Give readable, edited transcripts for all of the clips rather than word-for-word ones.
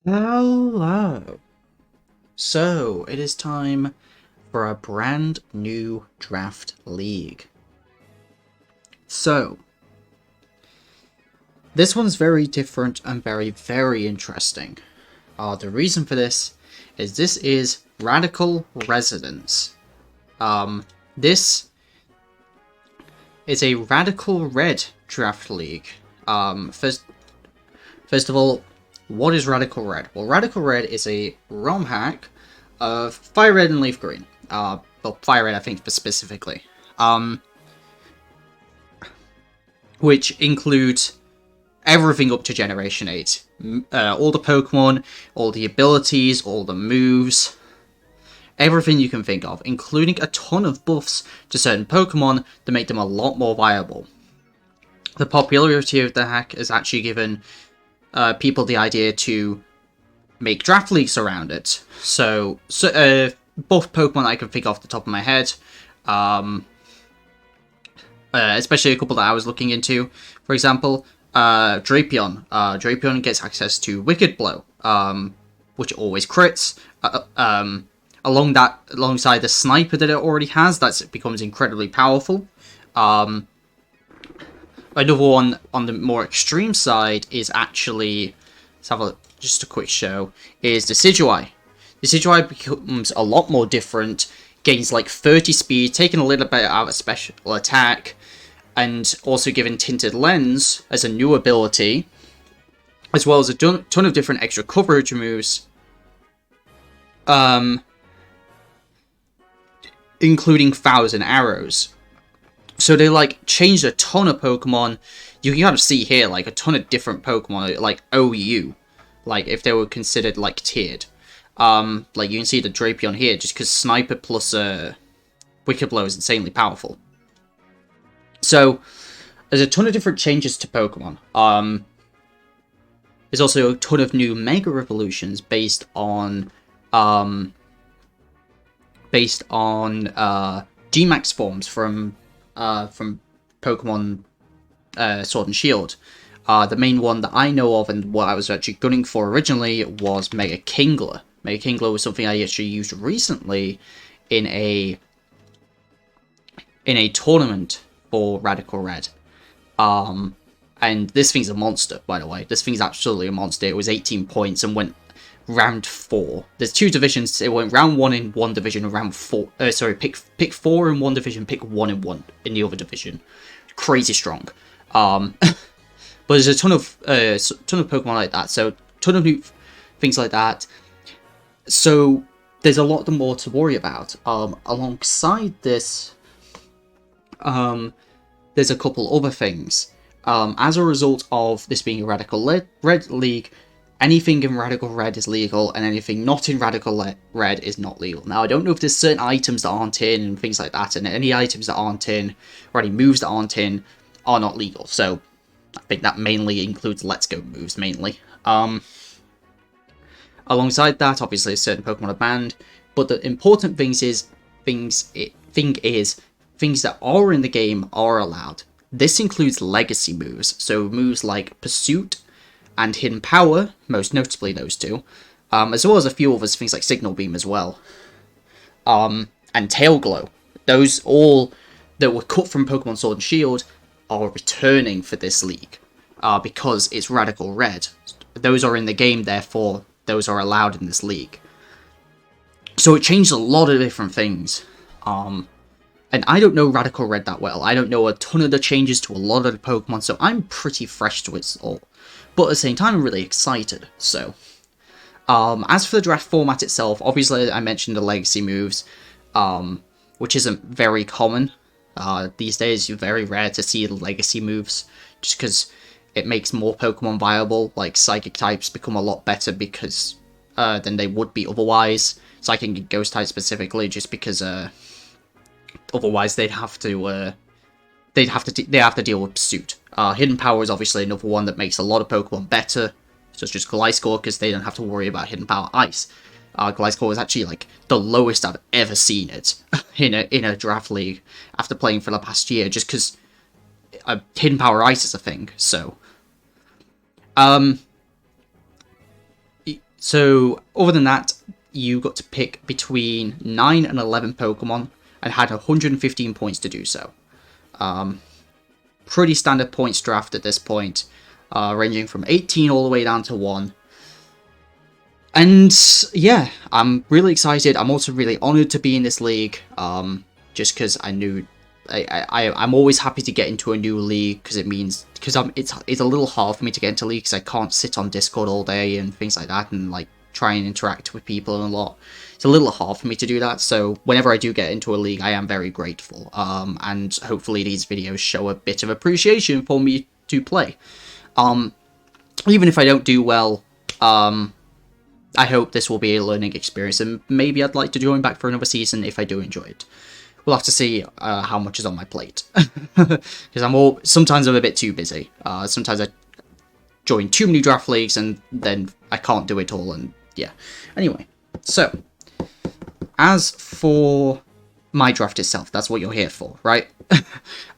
Hello. So, it is time for a brand new draft league. So, this one's very different and very interesting. The reason for this is Radical Residence. This is a Radical Red draft league. First of all, what is Radical Red? Well, Radical Red is a ROM hack of Fire Red and Leaf Green. Well, Fire Red, I think, specifically. Which includes everything up to Generation 8. All the Pokemon, all the abilities, all the moves, everything you can think of, including a ton of buffs to certain Pokemon that make them a lot more viable. The popularity of the hack has actually given people the idea to make draft leagues around it. So both Pokemon I can think off the top of my head, especially a couple that I was looking into. For example, Drapion. Drapion gets access to Wicked Blow, which always crits. Alongside the Sniper that it already has, that becomes incredibly powerful. Another one on the more extreme side is actually, let's have just a quick show, is Decidueye. Decidueye becomes a lot more different, gains like 30 speed, taking a little bit out of special attack, and also given Tinted Lens as a new ability, as well as a ton of different extra coverage moves, including Thousand Arrows. So they changed a ton of Pokemon. You can kind of see here a ton of different Pokemon, like OU, if they were considered tiered. You can see the Drapion here, just because Sniper plus Wicked Blow is insanely powerful. So there's a ton of different changes to Pokemon. There's also a ton of new Mega Evolutions based on Gmax forms from Pokemon Sword and Shield. The main one that I know of and what I was actually gunning for originally was Mega Kingler. Mega Kingler was something I actually used recently in a tournament for Radical Red. And this thing's a monster, by the way. This thing's absolutely a monster. It was 18 points and went round 4. There's 2 divisions. It went round 1 in one division and round 4. Pick 4 in one division, pick 1 in the other division. Crazy strong. But there's a ton of Pokemon like that. So ton of new things like that. So there's a lot more to worry about. Alongside this, there's a couple other things. As a result of this being a Radical Red League, anything in Radical Red is legal, and anything not in Radical Red is not legal. Now, I don't know if there's certain items that aren't in, and things like that, and any items that aren't in, or any moves that aren't in, are not legal. So, I think that mainly includes Let's Go moves, mainly. Alongside that, obviously, certain Pokemon are banned, but the important thing is, things that are in the game are allowed. This includes legacy moves, so moves like Pursuit and Hidden Power, most notably those two, as well as a few others, things like Signal Beam as well, and Tail Glow. Those all that were cut from Pokemon Sword and Shield are returning for this league, because it's Radical Red. Those are in the game, therefore those are allowed in this league. So it changed a lot of different things. And I don't know Radical Red that well. I don't know a ton of the changes to a lot of the Pokemon, so I'm pretty fresh to it all. But at the same time, I'm really excited, so. As for the draft format itself, obviously I mentioned the legacy moves, which isn't very common. These days, it's very rare to see the legacy moves, just because it makes more Pokemon viable. Like, Psychic types become a lot better because than they would be otherwise. Psychic and Ghost types specifically, just because otherwise they'd have to deal with Pursuit. Hidden Power is obviously another one that makes a lot of Pokemon better, such as Gliscor, because they don't have to worry about Hidden Power Ice. Gliscor is actually the lowest I've ever seen it in a draft league after playing for the past year, just because Hidden Power Ice is a thing. So So other than that, you got to pick between 9 and 11 Pokemon and had 115 points to do so. Pretty standard points draft at this point, ranging from 18 all the way down to 1. And yeah, I'm really excited. I'm also really honored to be in this league, just because I knew I'm always happy to get into a new league, because it's a little hard for me to get into league because I can't sit on Discord all day and things like that and like try and interact with people a lot. It's a little hard for me to do that, so whenever I do get into a league, I am very grateful. And hopefully these videos show a bit of appreciation for me to play. Even if I don't do well, I hope this will be a learning experience, and maybe I'd like to join back for another season if I do enjoy it. We'll have to see how much is on my plate, because sometimes I'm a bit too busy. Sometimes I join too many draft leagues, and then I can't do it all, and yeah. Anyway, so as for my draft itself, that's what you're here for, right?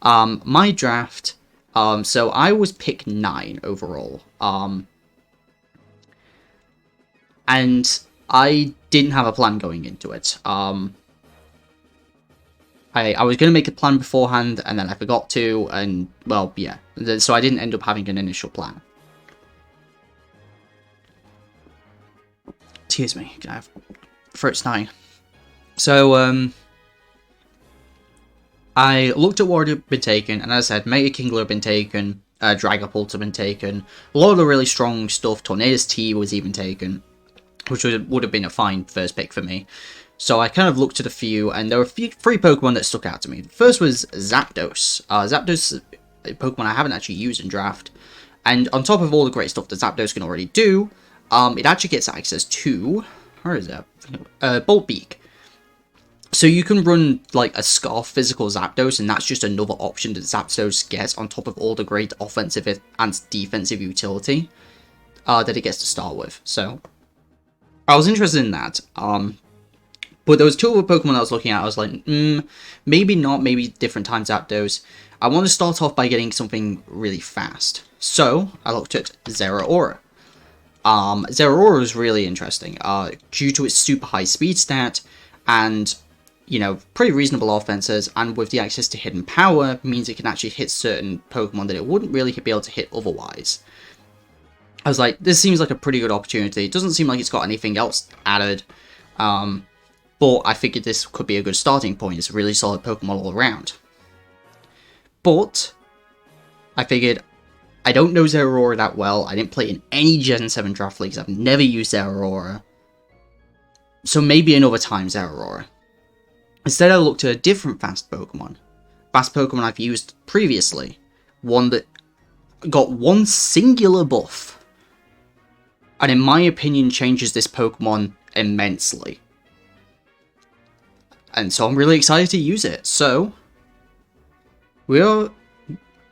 My draft, so I was pick 9 overall. And I didn't have a plan going into it. I was going to make a plan beforehand, and then I forgot to, and, well, yeah. So I didn't end up having an initial plan. Excuse me, can I have throat snotting? So, I looked at what had been taken, and as I said, Mega Kingler had been taken, Dragapult had been taken, a lot of the really strong stuff, Tornadus T was even taken, which would have been a fine first pick for me. So I kind of looked at a few, and there were three Pokemon that stuck out to me. The first was Zapdos. Zapdos is a Pokemon I haven't actually used in draft, and on top of all the great stuff that Zapdos can already do, it actually gets access to, where is that? Bolt Beak. So you can run like a Scarf physical Zapdos, and that's just another option that Zapdos gets on top of all the great offensive and defensive utility that it gets to start with. So I was interested in that, but there was two other Pokemon I was looking at. I was like, maybe not, maybe different times Zapdos. I want to start off by getting something really fast. So I looked at Zeraora. Zeraora is really interesting, due to its super high speed stat, and, you know, pretty reasonable offenses, and with the access to hidden power, means it can actually hit certain Pokemon that it wouldn't really be able to hit otherwise. I was like, this seems like a pretty good opportunity. It doesn't seem like it's got anything else added, but I figured this could be a good starting point. It's a really solid Pokemon all around. But I figured, I don't know Zeraora that well. I didn't play in any Gen 7 draft leagues. I've never used Zeraora. So maybe another time Zeraora. Instead, I looked at a different fast Pokemon. Fast Pokemon I've used previously. One that got one singular buff, and in my opinion changes this Pokemon immensely. And so I'm really excited to use it. So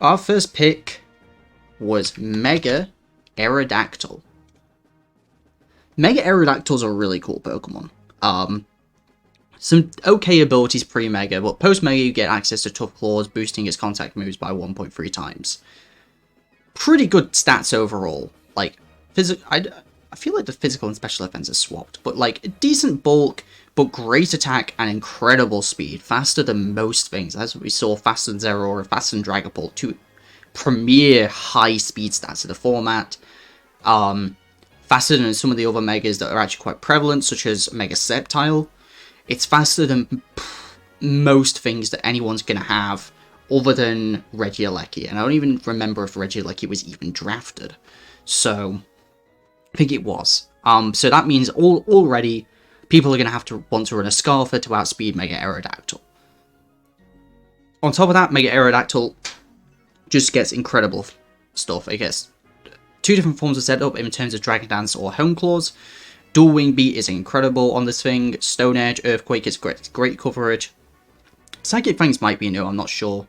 our first pick was Mega Aerodactyl. Mega Aerodactyl is a really cool Pokemon. Some okay abilities pre-Mega, but post-Mega you get access to Tough Claws, boosting its contact moves by 1.3 times. Pretty good stats overall. Like, I feel like the physical and special defense are swapped, but like decent bulk, but great attack and incredible speed, faster than most things. That's what we saw, faster than Zeraora, faster than Dragapult, two premier high speed stats of the format. Faster than some of the other Megas that are actually quite prevalent, such as Mega Sceptile. It's faster than most things that anyone's going to have, other than Regieleki, and I don't even remember if Regieleki was even drafted. So I think it was. So that means already people are going to have to want to run a Scarfer to outspeed Mega Aerodactyl. On top of that, Mega Aerodactyl just gets incredible stuff. It gets two different forms of setup in terms of Dragon Dance or Home Claws. Dual Wing Beat is incredible on this thing. Stone Edge, Earthquake is great coverage. Psychic Fangs might be new, I'm not sure.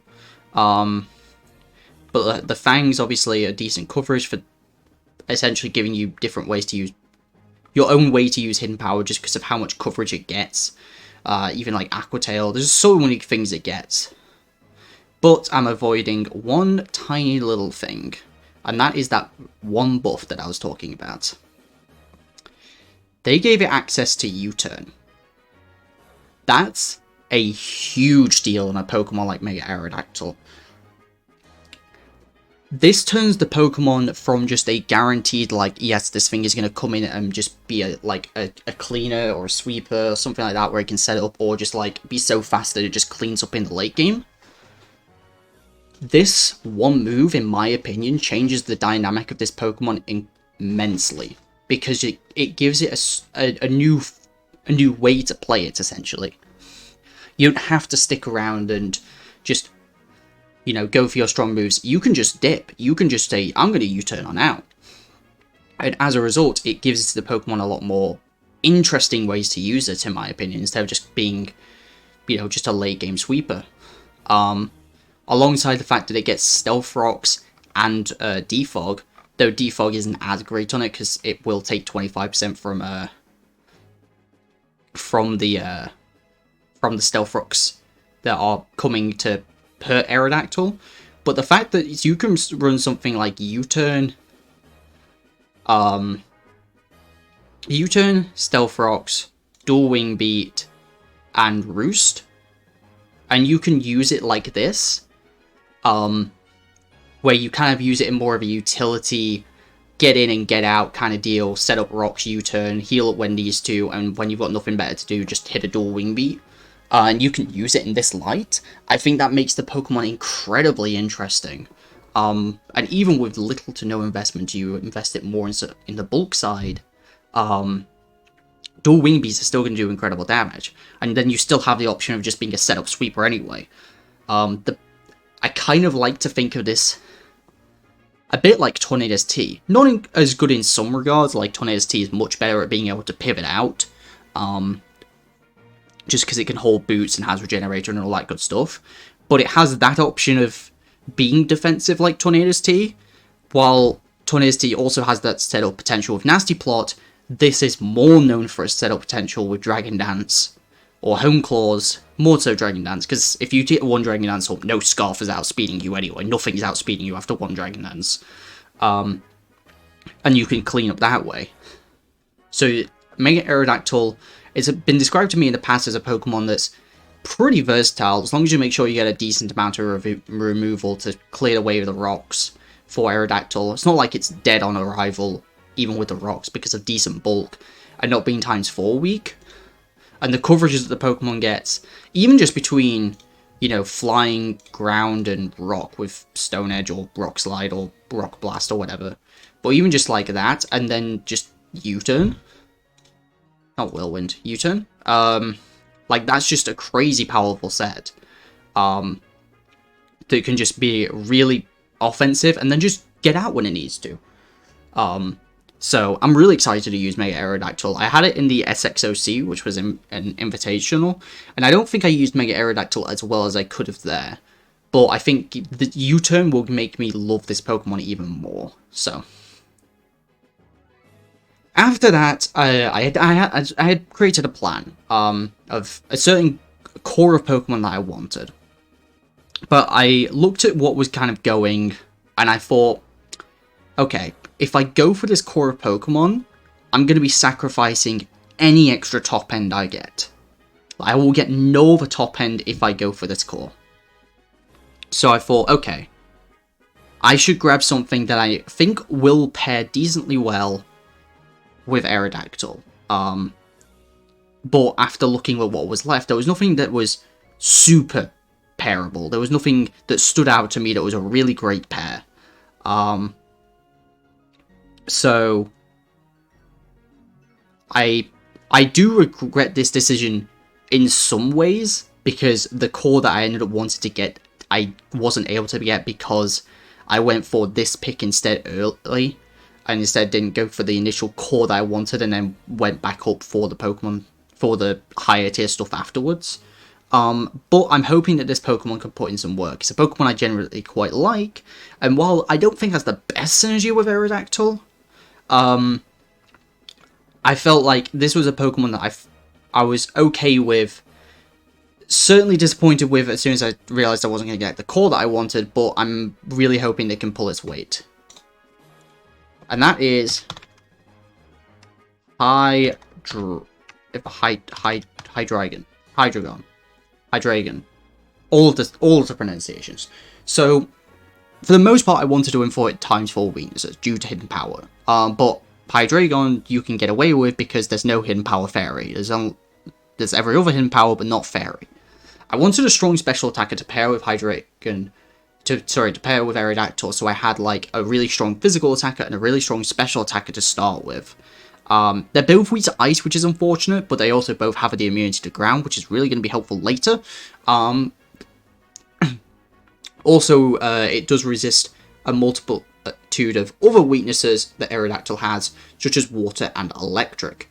But the Fangs obviously are decent coverage for essentially giving you different ways to use your own way to use hidden power just because of how much coverage it gets. Even like Aqua Tail, there's so many things it gets. But I'm avoiding one tiny little thing, and that is that one buff that I was talking about. they gave it access to U-turn. That's a huge deal in a Pokemon like Mega Aerodactyl. This turns the Pokemon from just a guaranteed, like, yes, this thing is going to come in and just be a cleaner or a sweeper or something like that where it can set it up, or just, like, be so fast that it just cleans up in the late game. This one move, in my opinion, changes the dynamic of this Pokemon immensely, because it gives it a new way to play it, essentially. You don't have to stick around and just, you know, go for your strong moves. You can just dip. You can just say, I'm going to U-turn on out. And as a result, it gives the Pokemon a lot more interesting ways to use it, in my opinion, instead of just being, you know, just a late game sweeper. Alongside the fact that it gets Stealth Rocks and Defog, though Defog isn't as great on it because it will take 25% from the Stealth Rocks that are coming to hurt Aerodactyl. But the fact that you can run something like U-turn, Stealth Rocks, Dual Wing Beat, and Roost, and you can use it like this, where you kind of use it in more of a utility, get in and get out kind of deal, set up rocks, U-turn, heal up when needs to, and when you've got nothing better to do, just hit a Dual Wing Beat. And you can use it in this light. I think that makes the Pokemon incredibly interesting. And even with little to no investment, you invest it more in the bulk side, Dual Wing Beats are still going to do incredible damage. And then you still have the option of just being a setup sweeper anyway. I kind of like to think of this a bit like Tornadus T. Not as good in some regards, like Tornadus T is much better at being able to pivot out. Just because it can hold boots and has regenerator and all that good stuff. But it has that option of being defensive like Tornadus T, while Tornadus T also has that setup potential with Nasty Plot. This is more known for its setup potential with Dragon Dance or Home Claws, more so Dragon Dance, because if you get one Dragon Dance up, no Scarf is outspeeding you anyway. Nothing's outspeeding you after one Dragon Dance. And you can clean up that way. So Mega Aerodactyl, it's been described to me in the past as a Pokemon that's pretty versatile, as long as you make sure you get a decent amount of removal to clear the way of the rocks for Aerodactyl. It's not like it's dead on arrival, even with the rocks, because of decent bulk, and not being ×4 weak. And the coverages that the Pokemon gets, even just between, you know, flying, ground, and rock with Stone Edge, or Rock Slide, or Rock Blast, or whatever. But even just like that, and then just U-turn. Not Whirlwind, U-turn. Like, that's just a crazy powerful set. That can just be really offensive, and then just get out when it needs to. So, I'm really excited to use Mega Aerodactyl. I had it in the SXOC, which was an invitational, and I don't think I used Mega Aerodactyl as well as I could have there. But I think the U-turn will make me love this Pokemon even more, so. After that, I had created a plan of a certain core of Pokemon that I wanted. But I looked at what was kind of going, and I thought, okay, if I go for this core of Pokemon, I'm going to be sacrificing any extra top end I get. I will get no other top end if I go for this core. So I thought, okay, I should grab something that I think will pair decently well with Aerodactyl. But after looking at what was left, there was nothing that was super pairable. There was nothing that stood out to me that was a really great pair. So I do regret this decision in some ways, because the core that I ended up wanting to get, I wasn't able to get because I went for this pick instead early, and instead didn't go for the initial core that I wanted, and then went back up for the Pokemon, for the higher tier stuff afterwards. But I'm hoping that this Pokemon can put in some work. It's a Pokemon I generally quite like, and while I don't think has the best synergy with Aerodactyl, I felt like this was a Pokemon that I was okay with. Certainly disappointed with as soon as I realised I wasn't going to get the core that I wanted, but I'm really hoping it can pull its weight. And that is High Hydreigon. All of the pronunciations. So, for the most part, I wanted to infer it ×4 weaknesses due to hidden power. But Hydreigon you can get away with because there's no hidden power fairy. There's every other hidden power, but not fairy. I wanted a strong special attacker to pair with Hydreigon. To pair with Aerodactyl, so I had like a really strong physical attacker and a really strong special attacker to start with. They're both weak to ice, which is unfortunate, but they also both have the immunity to ground, which is really going to be helpful later. Also, it does resist a multitude of other weaknesses that Aerodactyl has, such as water and electric.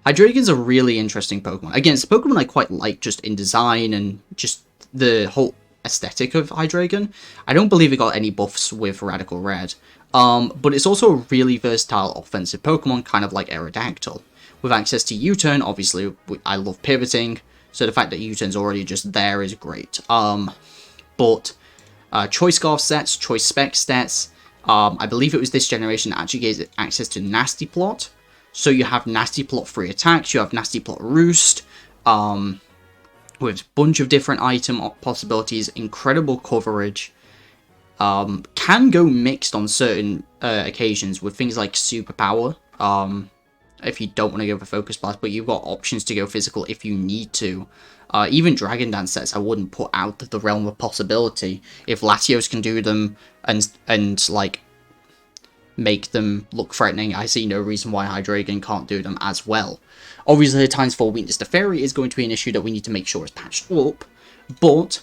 Hydreigon's a really interesting Pokemon. Again, it's a Pokemon I quite like just in design and just the whole aesthetic of Hydreigon. I don't believe it got any buffs with Radical Red. But it's also a really versatile offensive Pokemon, kind of like Aerodactyl. With access to U-turn, obviously, I love pivoting, so the fact that U-turn's already just there is great. But Choice Scarf sets, Choice Spec sets, I believe it was this generation that actually gave it access to Nasty Plot. So you have Nasty Plot free attacks, you have Nasty Plot Roost, with a bunch of different item possibilities, incredible coverage. Can go mixed on certain occasions with things like Superpower, if you don't want to go for Focus Blast, but you've got options to go physical if you need to. Even Dragon Dance sets I wouldn't put out of the realm of possibility. If Latios can do them and like make them look threatening, I see no reason why Hydreigon can't do them as well. Obviously, the ×4 weakness to Fairy is going to be an issue that we need to make sure is patched up, but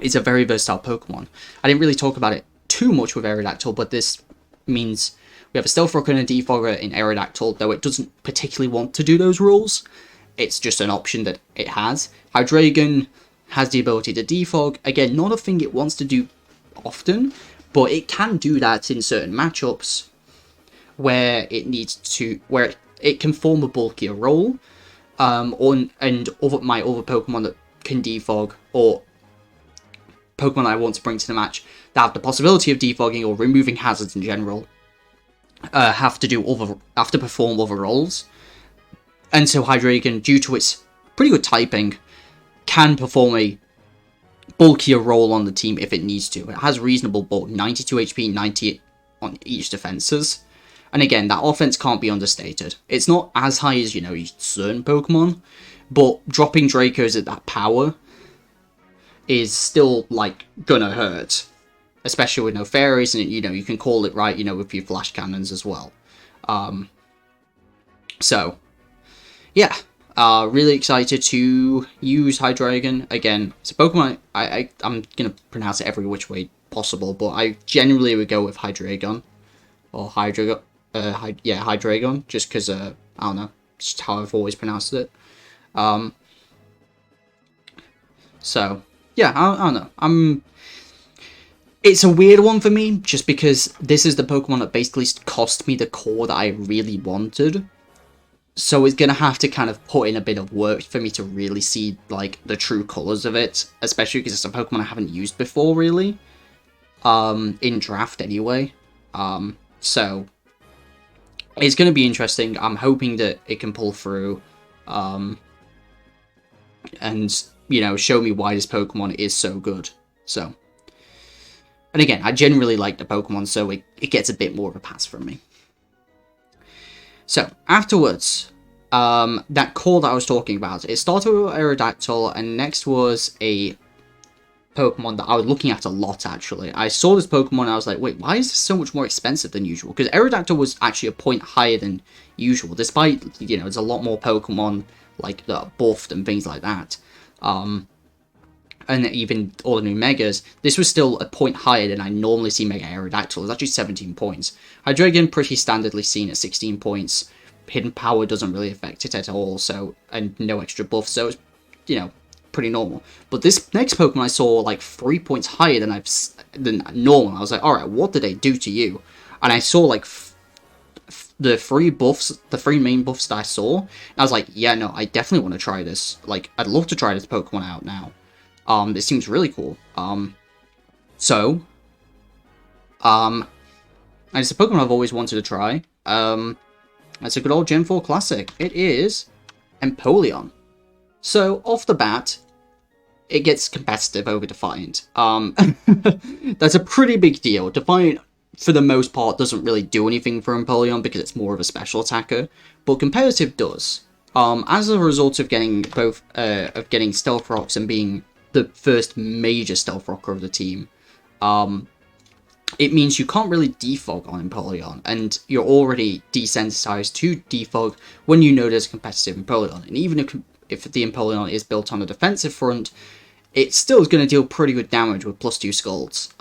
it's a very versatile Pokemon. I didn't really talk about it too much with Aerodactyl, but this means we have a Stealth Rocker and a Defogger in Aerodactyl, though it doesn't particularly want to do those rules. It's just an option that it has. Hydreigon has the ability to defog. Again, not a thing it wants to do often, but it can do that in certain matchups where it needs to, where it can form a bulkier role, my other Pokemon that can defog, or Pokemon I want to bring to the match that have the possibility of defogging or removing hazards in general, have to perform other roles. And so Hydreigon, due to its pretty good typing, can perform a bulkier role on the team if it needs to. It has reasonable bulk, 92 HP, 90 on each defenses. And again, that offense can't be understated. It's not as high as, you know, certain Pokemon, but dropping Dracos at that power is still, like, gonna hurt. Especially with no fairies, and, you know, you can call it right, you know, with your flash cannons as well. So, yeah. Really excited to use Hydreigon. Again, it's a Pokemon I'm gonna pronounce it every which way possible, but I generally would go with Hydreigon. Or Hydreigon, just because, I don't know, just how I've always pronounced it. So, yeah, I don't know. It's a weird one for me, just because this is the Pokemon that basically cost me the core that I really wanted. So it's going to have to kind of put in a bit of work for me to really see, like, the true colours of it. Especially because it's a Pokemon I haven't used before, really. In draft, anyway. So it's going to be interesting. I'm hoping that it can pull through. And, you know, show me why this Pokemon is so good. So, and again, I generally like the Pokemon, so it gets a bit more of a pass from me. So, afterwards, that core that I was talking about, it started with Aerodactyl, and next was a Pokemon that I was looking at a lot, actually. I saw this Pokemon, and I was like, wait, why is this so much more expensive than usual? Because Aerodactyl was actually a point higher than usual, despite, you know, there's a lot more Pokemon, like, that are buffed and things like that. And even all the new Megas, this was still a point higher than I normally see Mega Aerodactyl. It's actually 17 points. Hydreigon, pretty standardly seen at 16 points. Hidden Power doesn't really affect it at all, so, and no extra buff, so it's, you know, pretty normal. But this next Pokemon I saw, like, 3 points higher than normal. I was like, alright, what did they do to you? And I saw, like, the three main buffs that I saw, and I was like, yeah, no, I definitely want to try this. Like, I'd love to try this Pokemon out now. This seems really cool. And it's a Pokemon I've always wanted to try. It's a good old Gen 4 classic. It is Empoleon. So, off the bat, it gets competitive over Defiant. That's a pretty big deal. Defiant, for the most part, doesn't really do anything for Empoleon because it's more of a special attacker, but competitive does. As a result of getting getting Stealth Rocks and being the first major Stealth Rocker of the team, it means you can't really defog on Empoleon, and you're already desensitized to defog when you know there's a competitive Empoleon. And even if the Empoleon is built on a defensive front, it still is going to deal pretty good damage with +2 Scalds.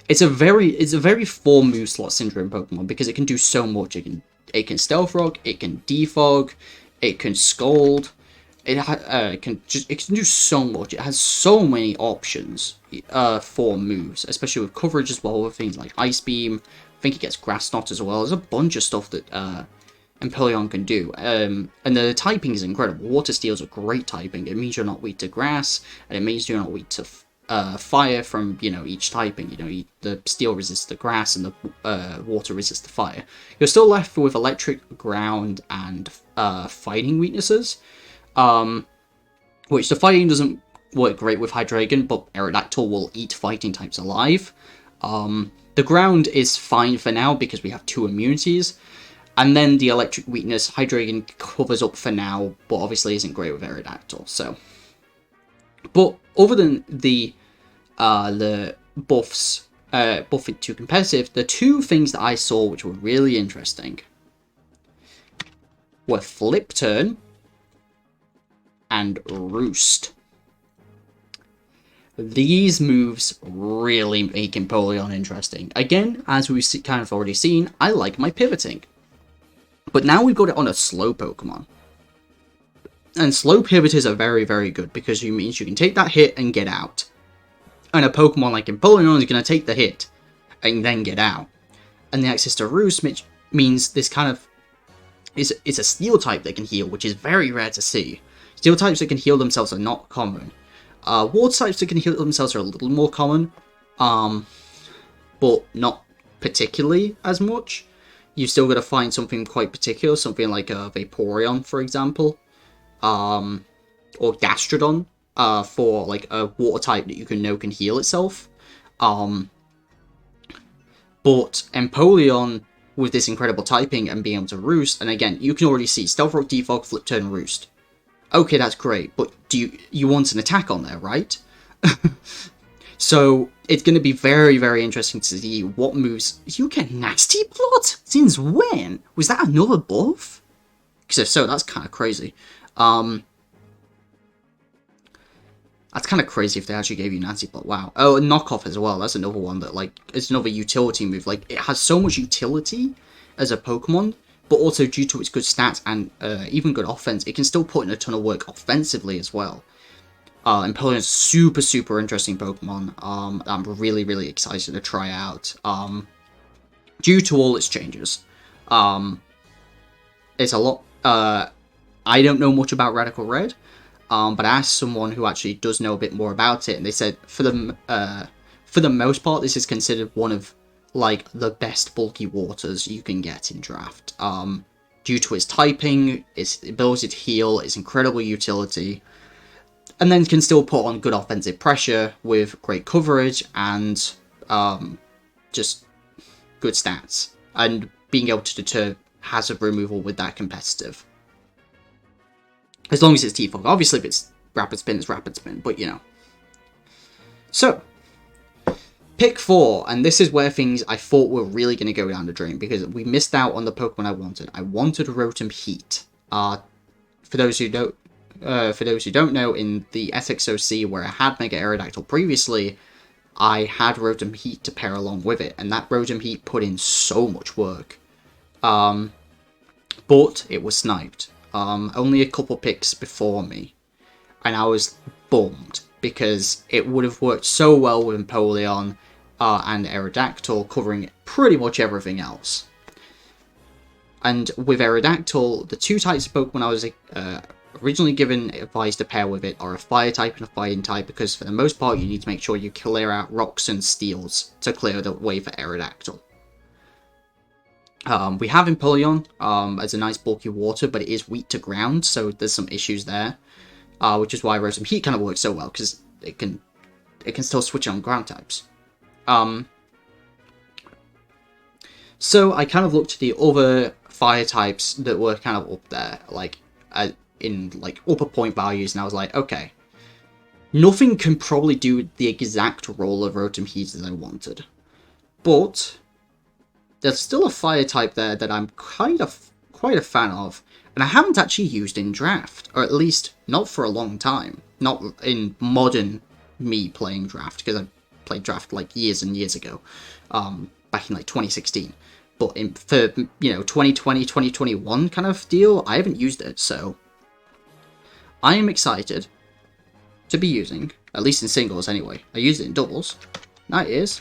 It's a very 4 move slot syndrome Pokemon because it can do so much. It can Stealth Rock, it can defog, it can Scald. It can do so much. It has so many options for moves, especially with coverage as well, with things like Ice Beam. I think it gets Grass Knot as well. There's a bunch of stuff that Empoleon can do. And the typing is incredible. Water Steel is a great typing. It means you're not weak to grass, and it means you're not weak to fire from, each typing. The Steel resists the grass, and the water resists the fire. You're still left with electric, ground, and fighting weaknesses. Which the fighting doesn't work great with Hydreigon, but Aerodactyl will eat fighting types alive. The ground is fine for now because we have 2 immunities. And then the electric weakness, Hydreigon covers up for now, but obviously isn't great with Aerodactyl, so. But other than the buffs, buff it to competitive, the 2 things that I saw which were really interesting were Flip Turn and Roost. These moves really make Empoleon interesting. Again, as we've kind of already seen, I like my pivoting. But now we've got it on a slow Pokemon. And slow pivots are very, very good because it means you can take that hit and get out. And a Pokemon like Empoleon is going to take the hit and then get out. And the access to Roost means this kind of it's a Steel type that can heal, which is very rare to see. Steel types that can heal themselves are not common. Water types that can heal themselves are a little more common, but not particularly as much. You've still got to find something quite particular, something like a Vaporeon, for example, or Gastrodon, for like a water type that you can heal itself. But Empoleon, with this incredible typing and being able to Roost, and again, you can already see Stealth Rock, Defog, Flip Turn, Roost. Okay, that's great, but do you want an attack on there, right? So it's going to be very, very interesting to see what moves. You get Nasty Plot? Since when? Was that another buff? Because if so, that's kind of crazy. That's kind of crazy if they actually gave you Nasty Plot. Wow. Oh, and Knockoff as well. That's another one that, like, it's another utility move. Like, it has so much utility as a Pokemon, but also due to its good stats and even good offense, it can still put in a ton of work offensively as well. Empoleon is super, super interesting Pokemon. I'm really, really excited to try out. Due to all its changes. It's a lot. I don't know much about Radical Red, but I asked someone who actually does know a bit more about it, and they said for the most part, this is considered one of like the best bulky waters you can get in draft. Due to its typing, its ability to heal, its incredible utility, and then can still put on good offensive pressure with great coverage and just good stats, and being able to deter hazard removal with that competitive. As long as it's T-Fog. Obviously, if it's Rapid Spin, it's Rapid Spin, but you know. So, pick 4, and this is where things I thought were really going to go down the drain, because we missed out on the Pokemon I wanted. I wanted Rotom Heat. For those who don't know, in the SXOC where I had Mega Aerodactyl previously, I had Rotom Heat to pair along with it, and that Rotom Heat put in so much work. But it was sniped. Only a couple picks before me, and I was bummed, because it would have worked so well with Empoleon and Aerodactyl, covering pretty much everything else. And with Aerodactyl, the 2 types of Pokemon I was originally given advice to pair with it are a fire type and a fighting type, because for the most part you need to make sure you clear out rocks and steels to clear the way for Aerodactyl. We have Empoleon as a nice bulky water, but it is weak to ground, so there's some issues there, which is why Rotom Heat kind of works so well, because it can still switch on ground types. So I kind of looked at the other fire types that were kind of up there, like in like upper point values, and I was like, okay, nothing can probably do the exact role of Rotom Heat as I wanted, but there's still a fire type there that I'm quite a fan of, and I haven't actually used in draft, or at least not for a long time, not in modern me playing draft, because I played draft like years and years ago, back in like 2016. But for, you know, 2020, 2021 kind of deal, I haven't used it, so I am excited to be using, at least in singles anyway. I used it in doubles. That is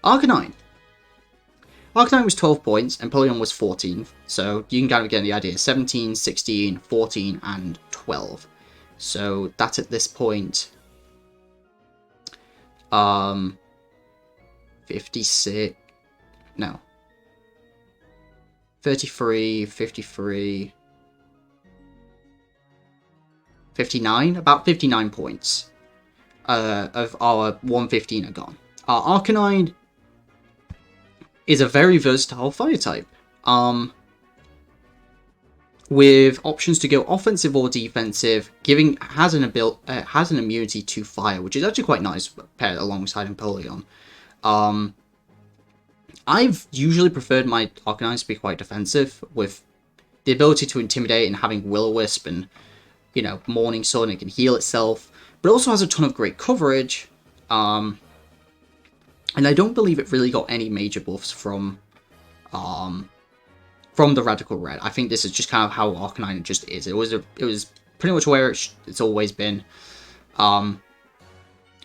Arcanine. Arcanine was 12 points, and Empoleon was 14, so you can kind of get the idea. 17, 16, 14, and 12. So that's at this point 56, no, 33, 53, 59, about 59 points of our 115 are gone. Our Arcanine is a very versatile fire type, with options to go offensive or defensive. Has an immunity to fire, which is actually quite nice paired alongside Empoleon. I've usually preferred my Arcanine to be quite defensive, with the ability to intimidate and having Will-O-Wisp and, you know, Morning Sun. It can heal itself, but it also has a ton of great coverage. And I don't believe it really got any major buffs from the Radical Red. I think this is just kind of how Arcanine just is. It was pretty much where it's always been. But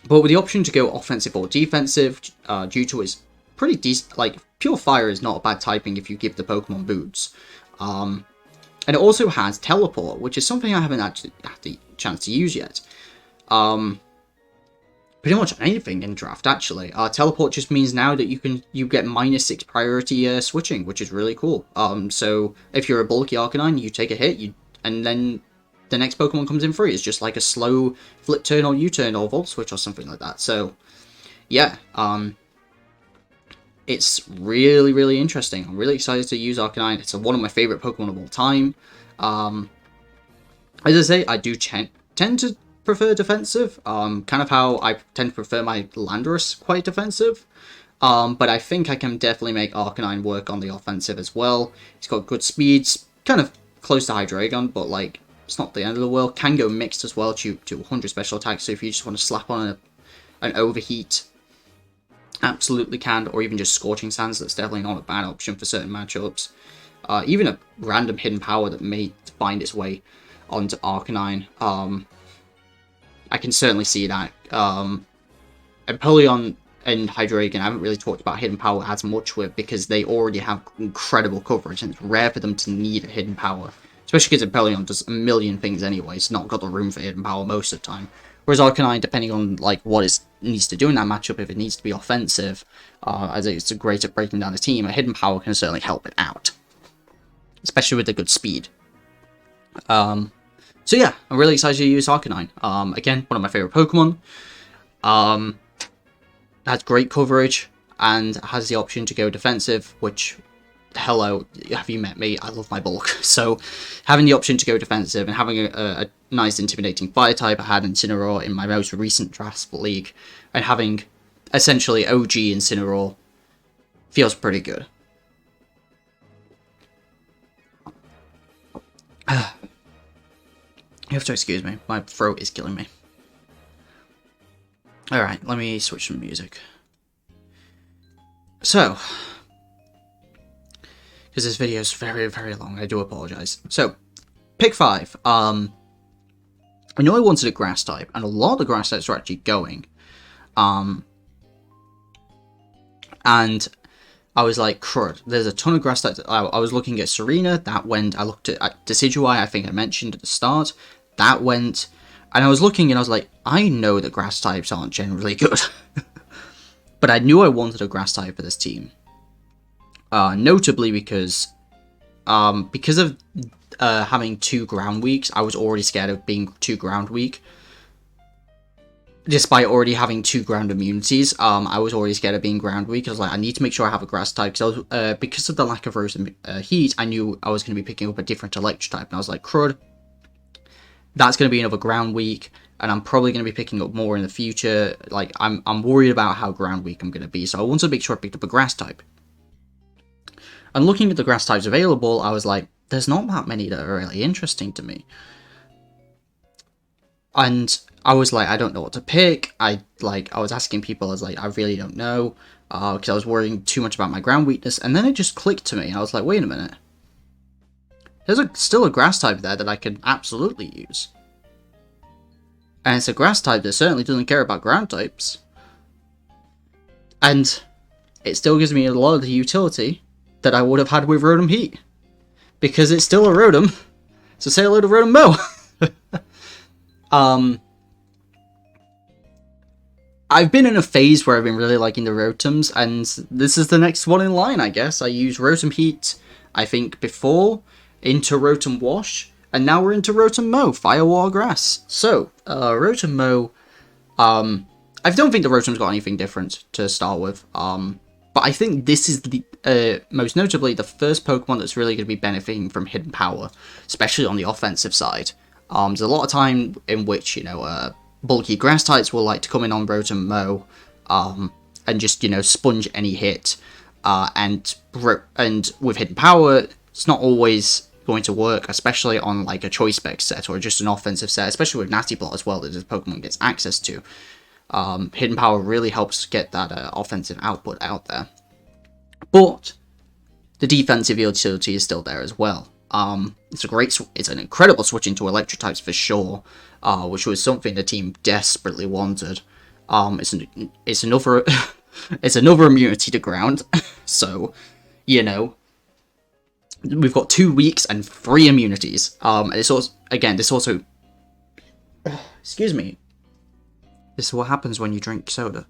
with the option to go offensive or defensive, due to its pretty decent, like, pure fire is not a bad typing if you give the Pokemon boots. And it also has Teleport, which is something I haven't actually had the chance to use yet. Pretty much anything in draft, actually. Teleport just means now that you get -6 priority switching, which is really cool. So if you're a bulky Arcanine, you take a hit, and then the next Pokemon comes in free. It's just like a slow flip turn or U-turn or Volt Switch or something like that. So yeah, it's really, really interesting. I'm really excited to use Arcanine. It's one of my favorite Pokemon of all time. As I say, I do tend to prefer defensive, kind of how I tend to prefer my Landorus quite defensive, but I think I can definitely make Arcanine work on the offensive as well. It's got good speeds, kind of close to Hydreigon, but like, it's not the end of the world. Can go mixed as well to 100 special attacks, so if you just want to slap on an Overheat, absolutely can, or even just Scorching Sands, that's definitely not a bad option for certain matchups. Even a random hidden power that may find its way onto Arcanine, I can certainly see that. Empoleon and Hydreigon, I haven't really talked about hidden power as much with, because they already have incredible coverage, and it's rare for them to need a hidden power. Especially because Empoleon does a million things anyway, it's not got the room for hidden power most of the time. Whereas Arcanine, depending on like what it needs to do in that matchup, if it needs to be offensive, as it's great at breaking down the team, a hidden power can certainly help it out. Especially with the good speed. So yeah, I'm really excited to use Arcanine. Again, one of my favorite Pokemon. Has great coverage and has the option to go defensive, which, hello, have you met me? I love my bulk. So having the option to go defensive and having a nice intimidating fire type, I had Incineroar in my most recent draft league, and having essentially OG Incineroar feels pretty good. You have to excuse me, my throat is killing me. Alright, let me switch some music. So, because this video is very, very long, I do apologize. So, pick 5. I know I wanted a grass type, and a lot of the grass types are actually going. And I was like, crud, there's a ton of grass types. I was looking at Serena, that went, I looked at Decidueye, I think I mentioned at the start. that went. And I was looking and I was like, I know that grass types aren't generally good. But I knew I wanted a grass type for this team. Notably because of having 2 ground weeks, I was already scared of being 2 ground weak. Despite already having 2 ground immunities, I was already scared of being ground weak. I was like, I need to make sure I have a grass type. Because of the lack of Rotom Heat, I knew I was going to be picking up a different electric type. And I was like, crud, that's going to be another ground week. And I'm probably going to be picking up more in the future. Like, I'm worried about how ground weak I'm going to be. So I wanted to make sure I picked up a grass type. And looking at the grass types available, I was like, there's not that many that are really interesting to me. And I was like, I don't know what to pick. I was asking people, I was like, I really don't know. Because I was worrying too much about my ground weakness. And then it just clicked to me. I was like, wait a minute. There's still a grass type there that I can absolutely use. And it's a grass type that certainly doesn't care about ground types. And it still gives me a lot of the utility that I would have had with Rotom Heat. Because it's still a Rotom. So say hello to Rotom Mo. I've been in a phase where I've been really liking the Rotoms, and this is the next one in line, I guess. I used Rotom Heat, I think, before, into Rotom Wash, and now we're into Rotom Mo, Fire, Water, Grass. So, Rotom Mo, I don't think the Rotom's got anything different to start with, but I think this is the, most notably, the first Pokemon that's really going to be benefiting from Hidden Power, especially on the offensive side. There's a lot of time in which, bulky grass types will like to come in on Rotom Mo, and just, sponge any hit, and with Hidden Power, it's not always going to work, especially on like a Choice Spec set or just an offensive set, especially with Nasty Plot as well, that this Pokemon gets access to. Hidden Power really helps get that offensive output out there. But the defensive utility is still there as well. It's an incredible switch into electric types for sure, which was something the team desperately wanted. It's another it's another immunity to ground, so we've got 2 weeks and 3 immunities. And it's also excuse me. This is what happens when you drink soda.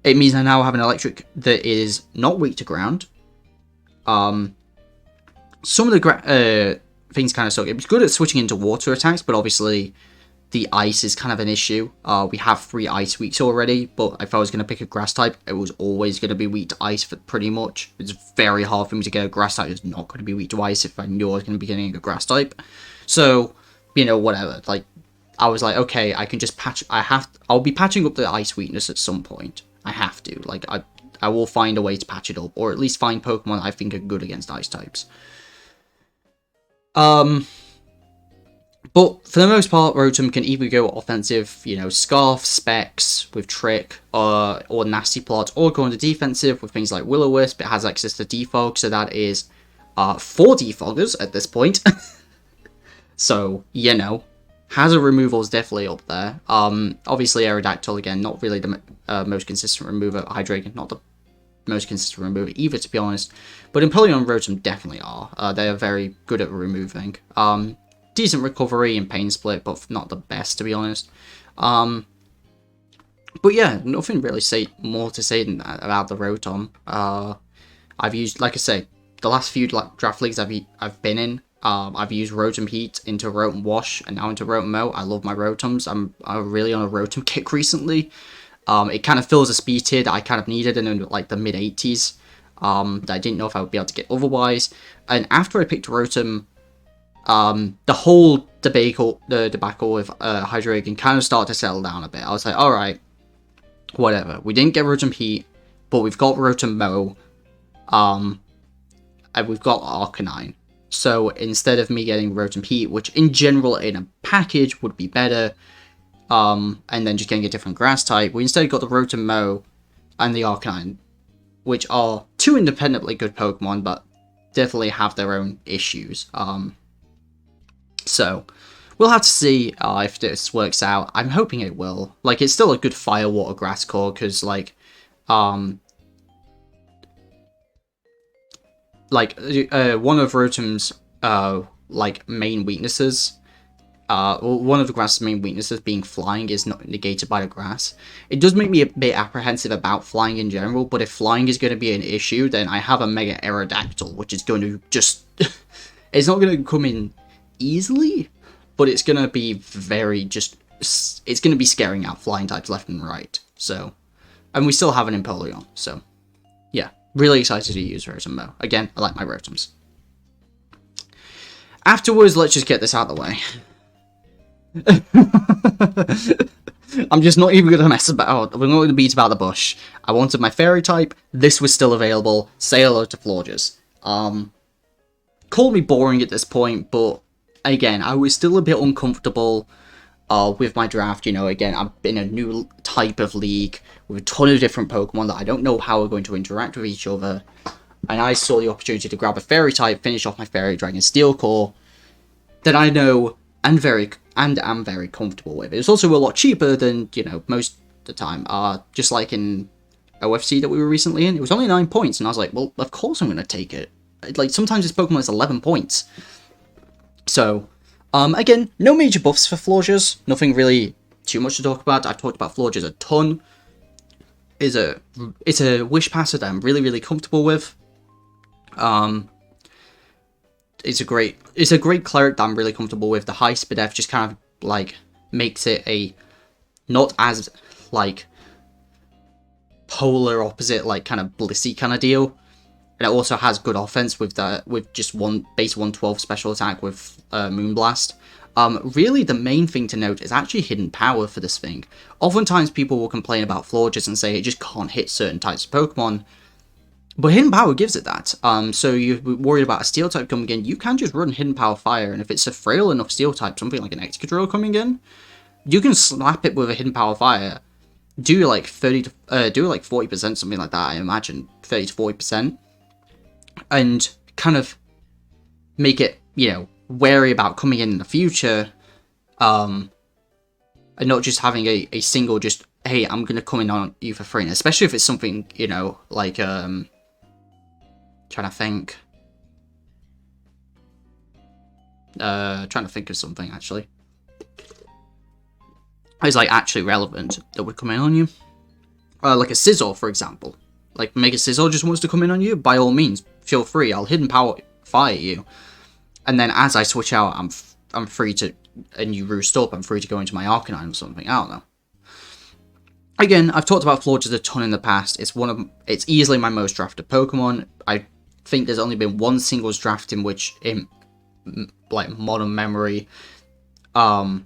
It means I now have an electric that is not weak to ground. Some of the things kind of suck. It was good at switching into water attacks, but obviously the ice is kind of an issue. We have 3 ice weeks already, but if I was going to pick a grass type, it was always going to be weak to ice for pretty much. It's very hard for me to get a grass type that's not going to be weak to ice if I knew I was going to be getting a grass type. So, whatever. Like, I was like, okay, I can just patch. I'll be patching up the ice weakness at some point. I have to. Like, I will find a way to patch it up, or at least find Pokemon I think are good against ice types. But for the most part, Rotom can either go offensive, Scarf, Specs with Trick, or Nasty Plot, or go into defensive with things like Will-O-Wisp. It has access to Defog, so that is 4 Defoggers at this point. So, Hazard removal is definitely up there. Obviously, Aerodactyl, again, not really the most consistent remover. Hydreigon, not the most consistent remover either, to be honest. But Empoleon and Rotom definitely are. They are very good at removing. Decent recovery and Pain Split, but not the best, to be honest. But yeah, nothing really more to say than that about the Rotom. I've used, like I say, the last few draft leagues I've been in, I've used Rotom Heat into Rotom Wash and now into Rotom Mo. I love my Rotoms. I'm really on a Rotom kick recently. It kind of fills a speed tier that I kind of needed in like the mid 80s. That I didn't know if I would be able to get otherwise. And after I picked Rotom, the whole debacle with Hydreigon kind of started to settle down a bit. I was like, alright, whatever. We didn't get Rotom Heat, but we've got Rotom Mo. And we've got Arcanine. So instead of me getting Rotom Heat, which in general in a package would be better, and then just getting a different grass type, we instead got the Rotom Mo and the Arcanine, which are 2 independently good Pokemon, but definitely have their own issues. So we'll have to see if this works out. I'm hoping it will. Like, it's still a good Fire, Water, Grass core, because one of Rotom's like main weaknesses. One of the grass's main weaknesses being flying is not negated by the grass. It does make me a bit apprehensive about flying in general, but if flying is going to be an issue, then I have a Mega Aerodactyl, which is going to just... it's not going to come in easily, but it's going to be very just... it's going to be scaring out flying types left and right, so... And we still have an Empoleon, so... yeah, really excited to use Rotom. Again, I like my Rotoms. Afterwards, let's just get this out of the way. I'm just not even going to mess about. We're not going to beat about the bush. I wanted my fairy type. This was still available. Say hello to Florges. Call me boring at this point, but again, I was still a bit uncomfortable with my draft. You know, again, I'm in a new type of league with a ton of different Pokemon that I don't know how we're going to interact with each other. And I saw the opportunity to grab a fairy type, finish off my fairy dragon steel core that I know and am very comfortable with. It was also a lot cheaper than, you know, most of the time. Just like in OFC that we were recently in, it was only 9 points, and I was like, well, of course I'm going to take it. Like, sometimes this Pokemon is 11 points. So, again, no major buffs for Florges. Nothing really too much to talk about. I've talked about Florges a ton. It's a Wish Passer that I'm really, really comfortable with. It's a great cleric that I'm really comfortable with. The high speed F just kind of like makes it a not as like polar opposite, like kind of blissy kind of deal. And it also has good offense with just one base 112 special attack with Moonblast. Really the main thing to note is actually hidden power for this thing. Oftentimes people will complain about Florges and say it just can't hit certain types of Pokemon. But Hidden Power gives it that. So you're worried about a Steel type coming in, you can just run Hidden Power Fire, and if it's a frail enough Steel type, something like an Excadrill coming in, you can slap it with a Hidden Power Fire, do like 40%, something like that, I imagine, 30 to 40%, and kind of make it, you know, wary about coming in the future, and not just having a single just, hey, I'm going to come in on you for free, and especially if it's something, you know, like, trying to think of something, actually. It's, like, actually relevant that would come in on you. Like a Scizor, for example. Like, Mega Scizor just wants to come in on you, by all means, feel free. I'll Hidden Power Fire you. And then as I switch out, I'm free to, and you roost up, I'm free to go into my Arcanine or something. I don't know. Again, I've talked about Florges a ton in the past. It's easily my most drafted Pokemon. I think there's only been one singles draft in which, in like modern memory, that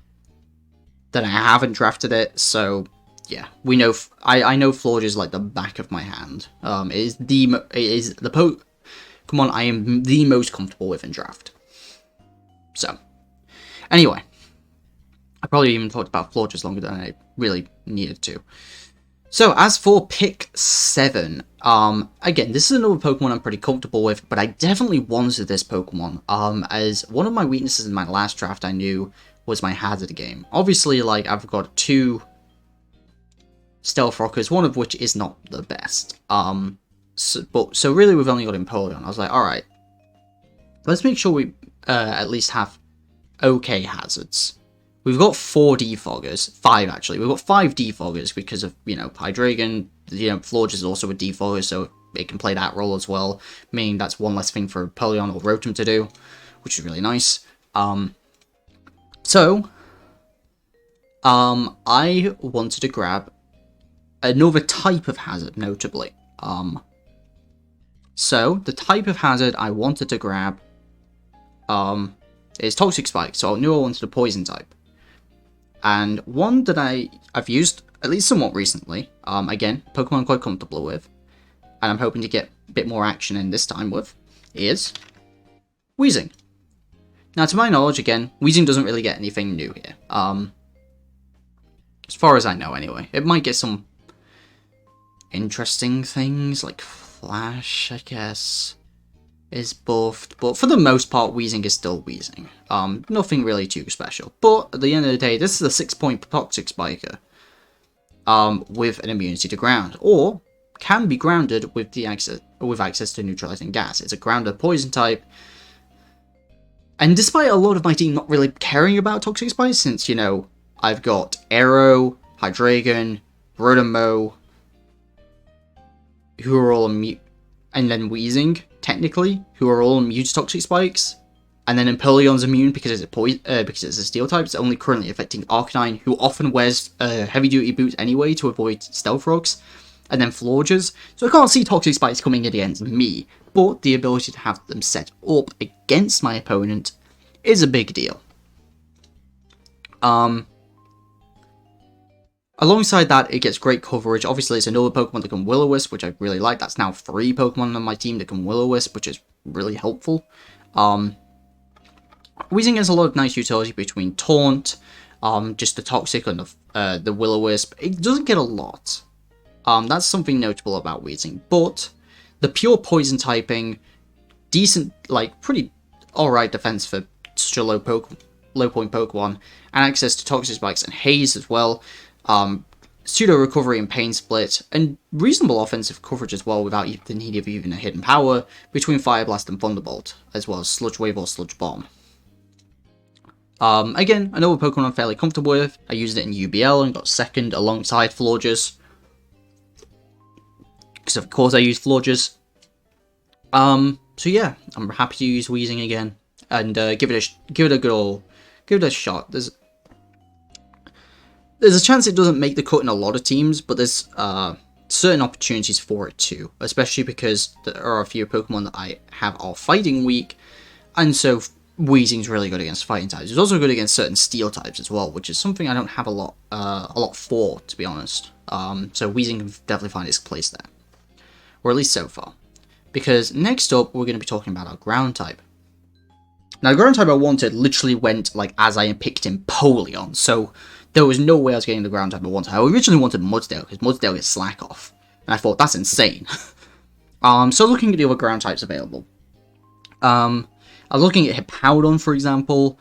I haven't drafted it. So yeah, we know. I know Florges like the back of my hand. It is the Pokemon I am the most comfortable with in draft. So anyway, I probably even talked about Florges longer than I really needed to. So, as for pick 7, again, this is another Pokemon I'm pretty comfortable with, but I definitely wanted this Pokemon, as one of my weaknesses in my last draft I knew was my Hazard game. Obviously, like, I've got 2 Stealth Rockers, one of which is not the best. So really we've only got Empoleon. I was like, alright, let's make sure we at least have okay hazards. We've got 4 defoggers, 5 actually. We've got 5 defoggers because of, you know, Hydreigon, you know, Florges is also a defogger, so it can play that role as well, meaning that's one less thing for Empoleon or Rotom to do, which is really nice. So, I wanted to grab another type of hazard, notably. So, the type of hazard I wanted to grab, is Toxic Spike, so I knew I wanted a Poison type. And one that I've used, at least somewhat recently, again, Pokemon I'm quite comfortable with, and I'm hoping to get a bit more action in this time with, is Wheezing. Now, to my knowledge, again, Wheezing doesn't really get anything new here. As far as I know, anyway. It might get some interesting things, like Flash, I guess, is buffed. But for the most part, Wheezing is still Wheezing. Nothing really too special. But at the end of the day, this is a 6-point Toxic Spiker. With an immunity to ground. Or can be grounded with access to neutralizing gas. It's a grounded poison type. And despite a lot of my team not really caring about Toxic Spikes, since, you know, I've got Aero, Hydreigon, Rotom, who are all immune, and then Wheezing, technically, who are all immune to Toxic Spikes, and then Empoleon's immune because it's a Steel type. It's only currently affecting Arcanine, who often wears heavy-duty boots anyway to avoid Stealth Rocks, and then Florges. So I can't see Toxic Spikes coming in against me, but the ability to have them set up against my opponent is a big deal. Alongside that, it gets great coverage. Obviously, it's another Pokemon that can Will-O-Wisp, which I really like. That's now 3 Pokemon on my team that can Will-O-Wisp, which is really helpful. Wheezing has a lot of nice utility between Taunt, just the Toxic and the Will-O-Wisp. It doesn't get a lot. That's something notable about Wheezing, but the pure Poison typing, decent, like, pretty alright defense for such a low point Pokemon, and access to Toxic Spikes and Haze as well. Pseudo recovery and pain split, and reasonable offensive coverage as well without the need of even a hidden power between Fire Blast and Thunderbolt, as well as Sludge Wave or Sludge Bomb. Again, another Pokemon I'm fairly comfortable with. I used it in UBL and got second alongside Florges, because of course I use Florges. So yeah, I'm happy to use Wheezing again and give it a shot. There's a chance it doesn't make the cut in a lot of teams, but there's certain opportunities for it too, especially because there are a few Pokemon that I have are fighting weak, and so Wheezing's really good against fighting types. It's also good against certain steel types as well, which is something I don't have a lot for, to be honest. So Wheezing can definitely find its place there, or at least so far. Because next up, we're going to be talking about our ground type. Now, the ground type I wanted literally went like as I picked Empoleon, so there was no way I was getting the ground type I wanted. I originally wanted Mudsdale, because Mudsdale gets Slack Off, and I thought, that's insane. So looking at the other ground types available. I was looking at Hippowdon, for example,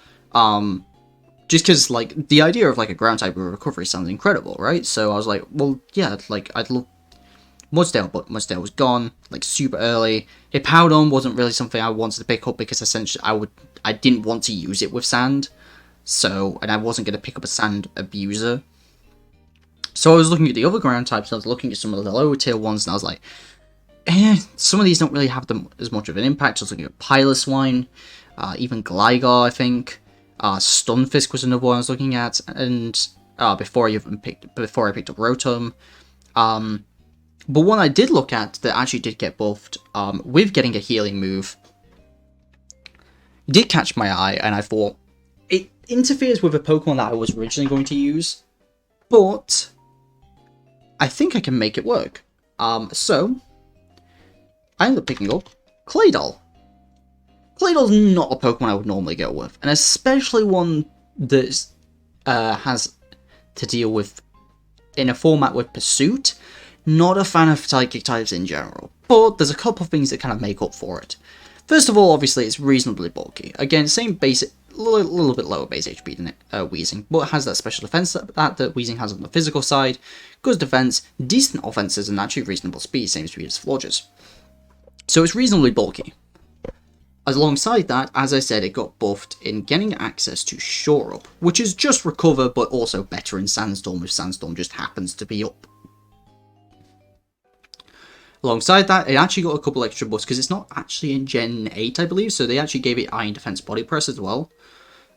just because, like, the idea of, like, a ground type with recovery sounds incredible, right? So I was like, well, yeah, like, I'd love Mudsdale, but Mudsdale was gone, like, super early. Hippowdon wasn't really something I wanted to pick up, because essentially I didn't want to use it with Sand. So, and I wasn't going to pick up a Sand Abuser. So I was looking at the other ground types, and I was looking at some of the lower tier ones, and I was like, some of these don't really have as much of an impact. I was looking at Piloswine, even Gligar, I think. Stunfisk was another one I was looking at, and before I picked up Rotom. But one I did look at that actually did get buffed, with getting a healing move, did catch my eye, and I thought, it interferes with a Pokemon that I was originally going to use, but I think I can make it work. So I ended up picking up Claydol. Claydol's not a Pokemon I would normally go with, and especially one that has to deal with in a format with Pursuit. Not a fan of Psychic types in general, but there's a couple of things that kind of make up for it. First of all, obviously, it's reasonably bulky. Again, same basic, little bit lower base HP than Wheezing, but it has that special defense that Wheezing has on the physical side, good defense, decent offenses, and actually reasonable speed, same speed as Florges. So it's reasonably bulky. Alongside that, as I said, it got buffed in getting access to Shore Up, which is just Recover, but also better in Sandstorm if Sandstorm just happens to be up. Alongside that, it actually got a couple extra buffs, because it's not actually in Gen 8, I believe, so they actually gave it Iron Defense Body Press as well,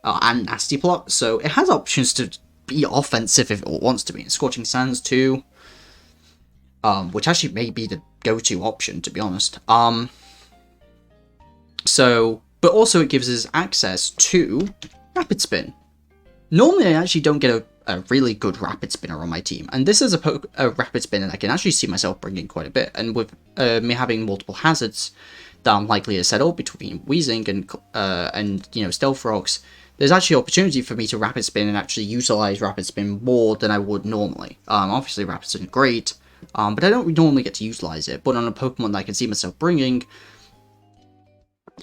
and Nasty Plot, so it has options to be offensive if it wants to be, and Scorching Sands too, which actually may be the go-to option, to be honest. But also it gives us access to Rapid Spin. Normally I actually don't get a really good Rapid Spinner on my team, and this is a Rapid Spinner that I can actually see myself bringing quite a bit, and with me having multiple hazards that I'm likely to set up between Wheezing and you know, Stealth Rocks, there's actually opportunity for me to Rapid Spin and actually utilize Rapid Spin more than I would normally. Obviously Rapid Spin is great, but I don't normally get to utilize it, but on a Pokemon that I can see myself bringing,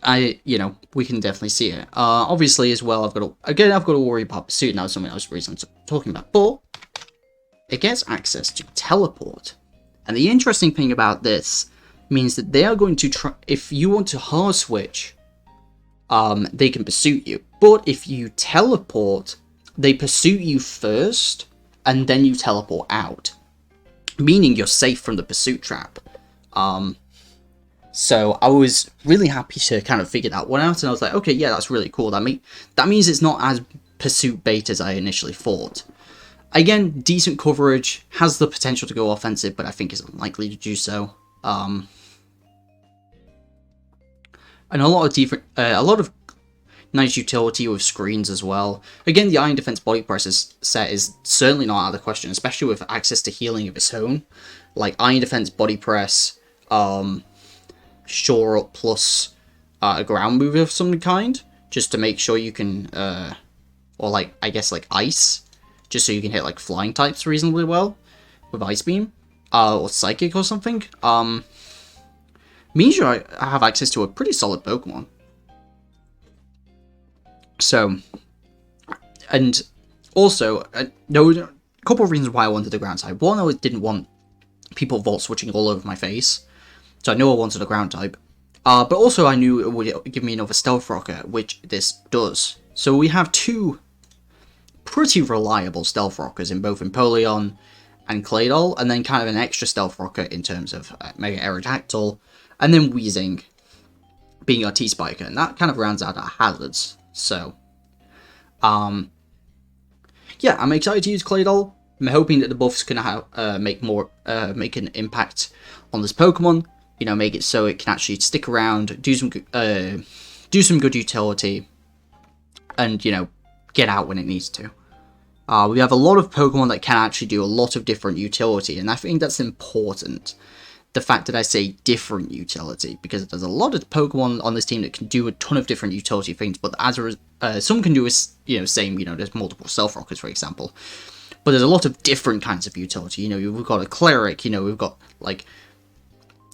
we can definitely see it. Obviously, as well, I've got to worry about Pursuit, and that was something I was recently talking about. But it gets access to Teleport, and the interesting thing about this means that they are going to try. If you want to hard switch, they can pursuit you. But if you teleport, they pursuit you first, and then you teleport out, meaning you're safe from the pursuit trap. So I was really happy to kind of figure that one out, and I was like, okay, yeah, that's really cool. That means it's not as pursuit bait as I initially thought. Again, decent coverage, has the potential to go offensive, but I think is unlikely to do so. And a lot of nice utility with screens as well. Again, the Iron Defense Body Press set is certainly not out of the question, especially with access to healing of its own. Like Iron Defense Body Press, Shore Up plus a ground move of some kind, just to make sure you can, or like, I guess like Ice, just so you can hit like flying types reasonably well with Ice Beam, or Psychic or something, means you have access to a pretty solid Pokemon. So, and also, there were a couple of reasons why I wanted the ground type. One, I didn't want people Volt switching all over my face, so I knew I wanted a ground type. But also I knew it would give me another Stealth Rocker, which this does. So we have two pretty reliable Stealth Rockers in both Empoleon and Claydol, and then kind of an extra Stealth Rocker in terms of Mega Aerodactyl, and then Wheezing being our T-Spiker, and that kind of rounds out our hazards. So, yeah, I'm excited to use Claydol. I'm hoping that the buffs can make an impact on this Pokemon. You know, make it so it can actually stick around, do some good utility, and, you know, get out when it needs to. We have a lot of Pokemon that can actually do a lot of different utility, and I think that's important. The fact that I say different utility, because there's a lot of Pokemon on this team that can do a ton of different utility things, but some can do there's multiple Stealth Rockers, for example. But there's a lot of different kinds of utility. You know, we've got a Cleric, you know, we've got, like,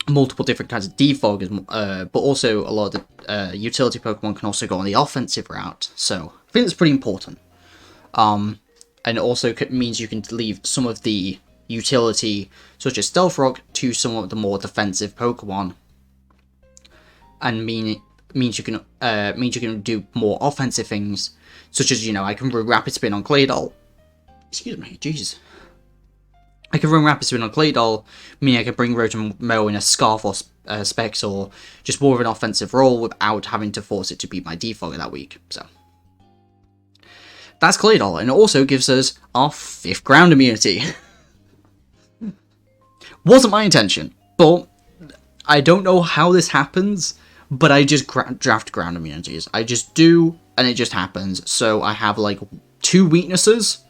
multiple different kinds of defoggers, but also a lot of the utility Pokemon can also go on the offensive route. So I think that's pretty important. And it also means you can leave some of the utility, such as Stealth Rock, to some of the more defensive Pokemon, and means you can do more offensive things, such as, you know, I can run Rapid Spin on Claydol. Excuse me, jeez. I can run Rapid Spin on Claydol, meaning I can bring Rotom in a Scarf or Specs, or just more of an offensive role without having to force it to be my defogger that week. So that's Claydol, and it also gives us our 5th ground immunity. Wasn't my intention, but I don't know how this happens, but I just draft ground immunities. I just do, and it just happens. So I have like 2 weaknesses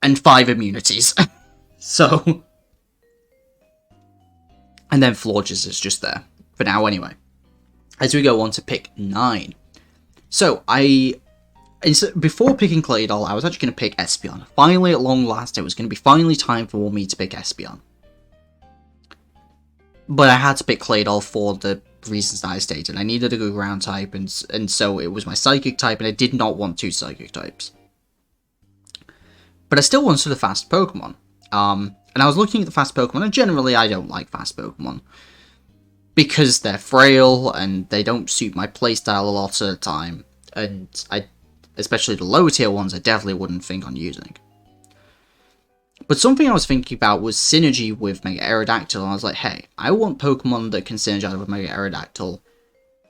and 5 immunities. So, and then Florges is just there for now anyway. As we go on to pick 9. So before picking Claydol, I was actually going to pick Espeon. Finally, at long last, it was going to be finally time for me to pick Espeon. But I had to pick Claydol for the reasons that I stated. I needed a good ground type, and so it was my Psychic type, and I did not want 2 Psychic types. But I still wanted a fast Pokemon. And I was looking at the fast Pokemon, and generally I don't like fast Pokemon, because they're frail, and they don't suit my playstyle a lot of the time, and especially the lower tier ones, I definitely wouldn't think on using. But something I was thinking about was synergy with Mega Aerodactyl, and I was like, hey, I want Pokemon that can synergize with Mega Aerodactyl.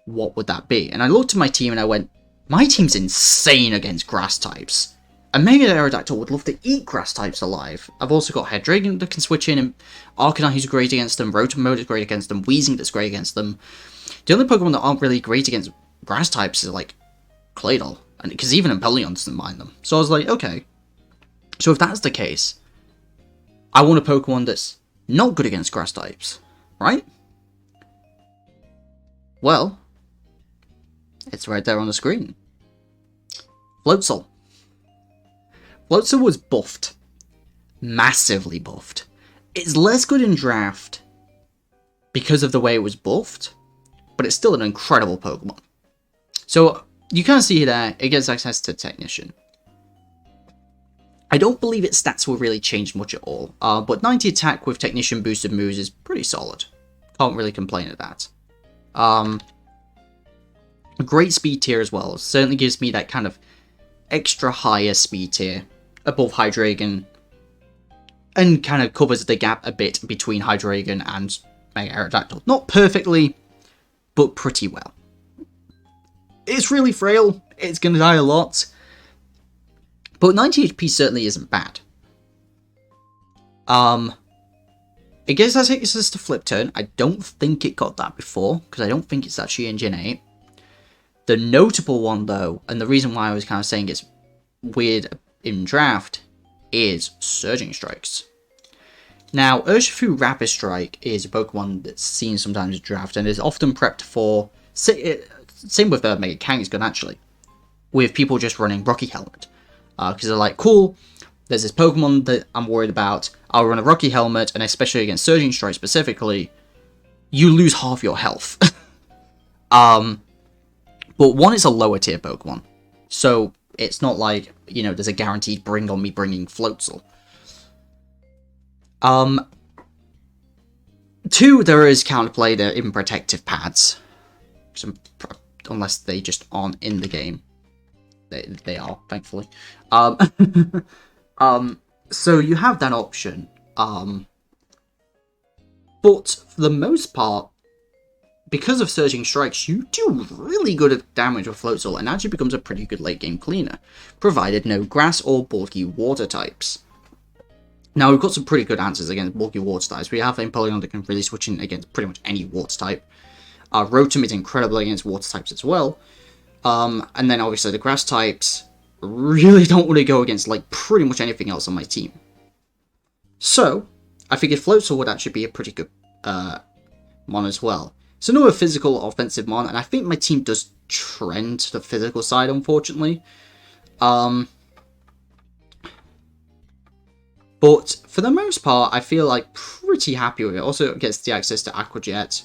What would that be? And I looked at my team and I went, my team's insane against grass types. And Mega Aerodactyl would love to eat grass types alive. I've also got Hydreigon that can switch in, and Arcanine who's great against them, Rotom is great against them, Wheezing that's great against them. The only Pokemon that aren't really great against grass types is like Claydol, and because even Empoleon doesn't mind them. So I was like, okay, so if that's the case, I want a Pokemon that's not good against grass types, right? Well, it's right there on the screen. Floatzel. Floatzel was buffed. Massively buffed. It's less good in draft because of the way it was buffed, but it's still an incredible Pokemon. So, you can see there, it gets access to Technician. I don't believe its stats will really change much at all, but 90 attack with Technician boosted moves is pretty solid. Can't really complain at that. A great speed tier as well. Certainly gives me that kind of extra higher speed tier above Hydreigon, and kind of covers the gap a bit between Hydreigon and Mega Aerodactyl. Not perfectly, but pretty well. It's really frail, it's going to die a lot, but 90 HP certainly isn't bad. It gives us access to Flip Turn. I don't think it got that before, because I don't think it's actually in Gen 8. The notable one, though, and the reason why I was kind of saying it's weird in Draft, is Surging Strikes. Now, Urshifu Rapid Strike is a Pokemon that's seen sometimes in Draft, and is often prepped for... Same with Mega Kangaskhan, actually, with people just running Rocky Helmet. Because they're like, cool, there's this Pokemon that I'm worried about, I'll run a Rocky Helmet, and especially against Surging Strike specifically, you lose half your health. But one, is a lower tier Pokemon, so it's not like, you know, there's a guaranteed bring on me bringing Floatzel. Two, there is counterplay, they're in protective pads. Unless they just aren't in the game. They are, thankfully. So you have that option. But for the most part, because of Surging Strikes, you do really good damage with Floatzel, and actually becomes a pretty good late game cleaner, provided no grass or bulky water types. Now, we've got some pretty good answers against bulky water types. We have Empoleon that can really switch in against pretty much any water type. Rotom is incredible against water types as well. And then obviously the grass types really don't want to go against like pretty much anything else on my team. So, I figured Floatzel would actually be a pretty good mon as well. It's another physical offensive mon, and I think my team does trend to the physical side, unfortunately. But for the most part, I feel like pretty happy with it. Also, it gets the access to Aqua Jet.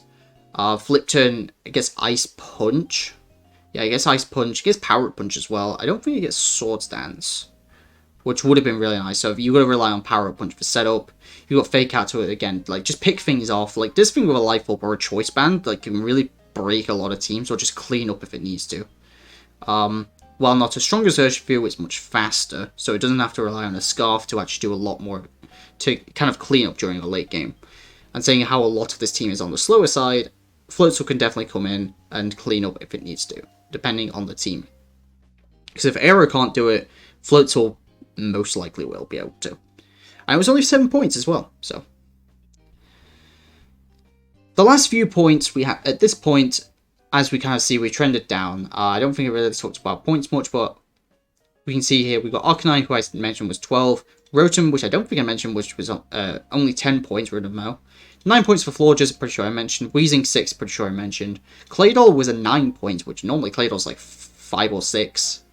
Flip Turn, it gets Ice Punch. Yeah, it gets Ice Punch. It gets Power Punch as well. I don't think it gets Swords Dance, which would have been really nice. So if you've got to rely on Power Punch for setup, you've got Fake Out to it again. Like, just pick things off. Like, this thing with a Life Orb or a Choice Band, like, can really break a lot of teams, or just clean up if it needs to. While not as strong as Urshifu, it's much faster, so it doesn't have to rely on a Scarf to actually do a lot more to kind of clean up during the late game. And saying how a lot of this team is on the slower side, Floatzel can definitely come in and clean up if it needs to, depending on the team. Because if Aero can't do it, Floatzel most likely will be able to. And it was only 7 points as well, so. The last few points we have, at this point, as we kind of see, we trended down. I don't think it really talked about points much, but we can see here, we've got Arcanine, who I mentioned was 12. Rotom, which I don't think I mentioned, which was only 10 points, Mo. 9 points for Florges, pretty sure I mentioned. Wheezing 6, pretty sure I mentioned. Claydol was a 9 points, which normally Claydol's like 5 or 6.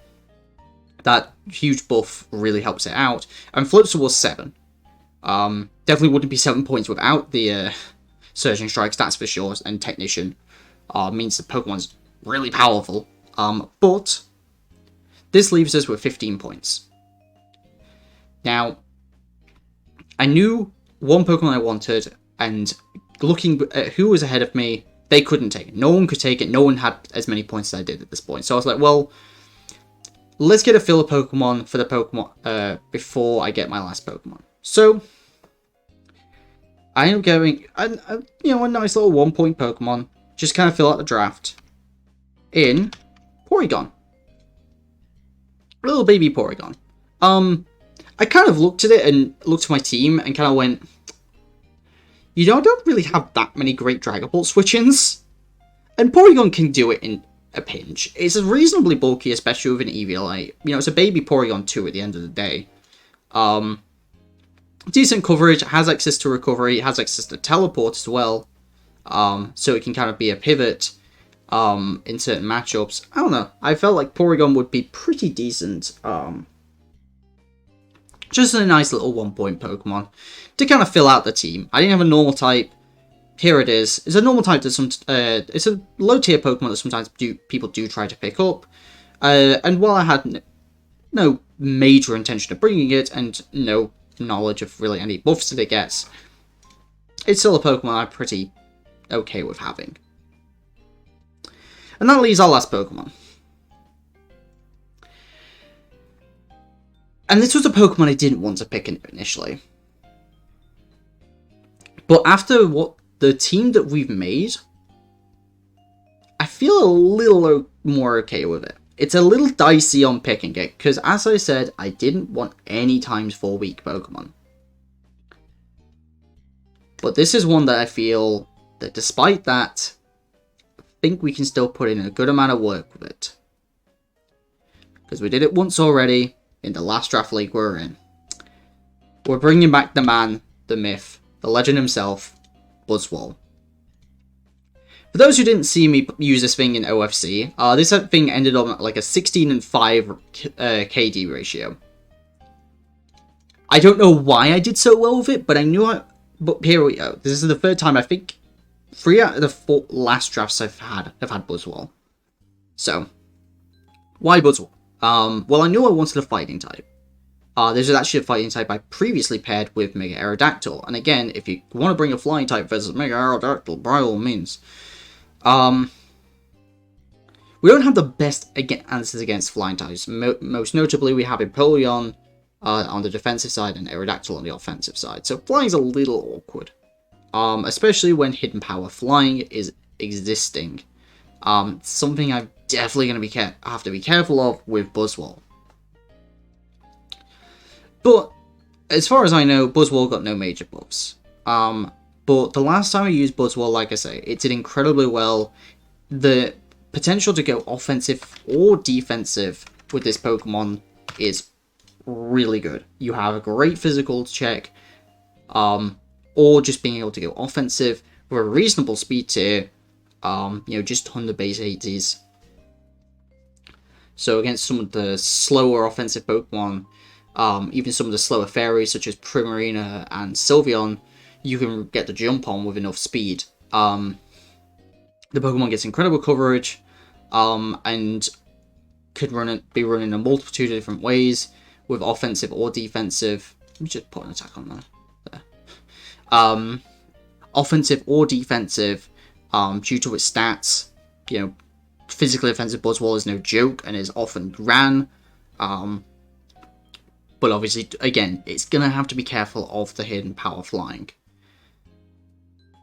That huge buff really helps it out. And Floatzel was 7. Definitely wouldn't be 7 points without the Surging Strikes, that's for sure. And Technician means the Pokemon's really powerful. But this leaves us with 15 points. Now, I knew one Pokemon I wanted, and looking at who was ahead of me, they couldn't take it. No one could take it. No one had as many points as I did at this point. So I was like, well, let's get a filler Pokemon for the Pokemon before I get my last Pokemon. So I am going, a nice little 1 point Pokemon. Just kind of fill out the draft in Porygon. Little baby Porygon. I kind of looked at it and looked at my team and kind of went, you know, I don't really have that many great Dragon Ball switch-ins. And Porygon can do it in a pinch. It's reasonably bulky, especially with an EVLA. You know, it's a baby Porygon 2 at the end of the day. Decent coverage, has access to recovery, has access to teleport as well. So it can kind of be a pivot in certain matchups. I don't know. I felt like Porygon would be pretty decent. Just a nice little 1 point Pokemon to kind of fill out the team. I didn't have a normal type. Here it is. It's a normal type that it's a low tier Pokemon that sometimes people do try to pick up. And while I had no major intention of bringing it and no knowledge of really any buffs that it gets, it's still a Pokemon I'm pretty okay with having. And that leaves our last Pokemon. And this was a Pokemon I didn't want to pick initially. But after what the team that we've made, I feel a little more okay with it. It's a little dicey on picking it, because as I said, I didn't want any times 4 weak Pokemon. But this is one that I feel that despite that, I think we can still put in a good amount of work with it. Because we did it once already in the last draft league we're in. We're bringing back the man, the myth, the legend himself, Buzzwole. For those who didn't see me use this thing in OFC, this thing ended up at like a 16-5 KD ratio. I don't know why I did so well with it, but I knew but here we go. This is the third time I think 3 out of the 4 last drafts I've had Buzzwole. So, why Buzzwole? Well, I knew I wanted a fighting type. This is actually a fighting type I previously paired with Mega Aerodactyl. And again, if you want to bring a flying type versus Mega Aerodactyl, by all means. We don't have the best answers against flying types. Most notably, we have Empoleon on the defensive side and Aerodactyl on the offensive side. So flying's a little awkward. Especially when hidden power flying is existing. Something I'm definitely going to have to be careful of with Buzzwole. But, as far as I know, Buzzwole got no major buffs. But the last time I used Buzzwole, like I say, it did incredibly well. The potential to go offensive or defensive with this Pokemon is really good. You have a great physical check, or just being able to go offensive with a reasonable speed tier, just on the base 80s. So against some of the slower offensive Pokemon, even some of the slower fairies such as Primarina and Sylveon, you can get the jump on with enough speed. The Pokemon gets incredible coverage, and could be run in a multitude of different ways, with offensive or defensive. Let me just put an attack on there. Offensive or defensive, due to its stats. Physically offensive Buzzwole is no joke and is often ran. But obviously, again, it's going to have to be careful of the hidden power flying.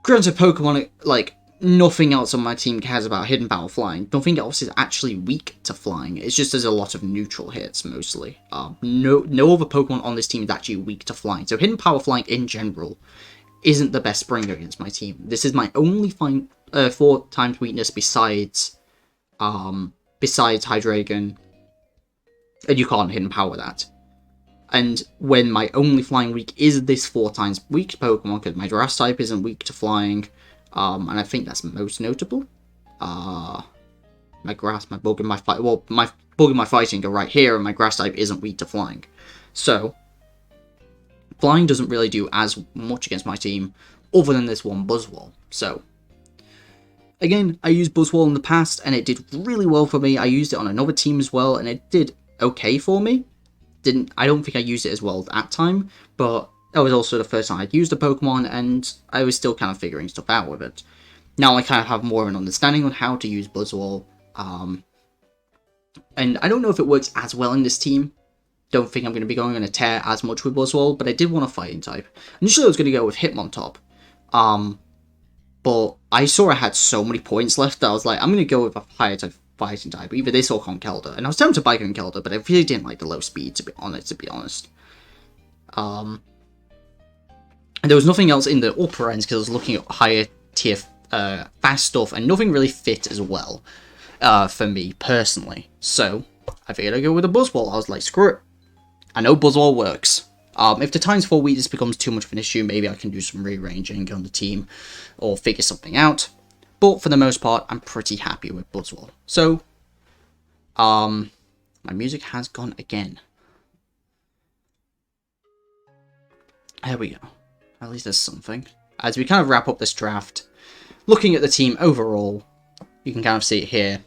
Granted, Pokemon, like, nothing else on my team cares about hidden power flying. Nothing else is actually weak to flying. It's just there's a lot of neutral hits, mostly. No other Pokemon on this team is actually weak to flying. So hidden power flying, in general, isn't the best bringer against my team. This is my only 4 times weakness besides Hydreigon. And you can't hidden power that. And when my only flying weak is this 4 times weak Pokemon, because my grass type isn't weak to flying, and I think that's most notable. My bug and my fighting are right here, and my grass type isn't weak to flying. So, flying doesn't really do as much against my team, other than this one Buzzwole. So, again, I used Buzzwole in the past, and it did really well for me. I used it on another team as well, and it did okay for me. I don't think I used it as well at that time, but that was also the first time I'd used a Pokemon, and I was still kind of figuring stuff out with it. Now I kind of have more of an understanding on how to use Buzzwole, and I don't know if it works as well in this team. Don't think I'm going to be going on a tear as much with Buzzwole, but I did want a fighting type. Initially I was going to go with Hitmontop, but I saw I had so many points left that I was like, I'm going to go with a higher type fighting type, either this or Conkeldurr. And I was tempted to buy Conkeldurr, but I really didn't like the low speed, to be honest. And there was nothing else in the upper ends, because I was looking at higher tier fast stuff, and nothing really fit as well for me, personally. So, I figured I'd go with a Buzzwole. I was like, screw it. I know Buzzwole works. If the times 4 weakness becomes too much of an issue, maybe I can do some rearranging on the team, or figure something out. But for the most part, I'm pretty happy with Buzzwole. So, my music has gone again. There we go. At least there's something. As we kind of wrap up this draft, looking at the team overall, you can kind of see it here.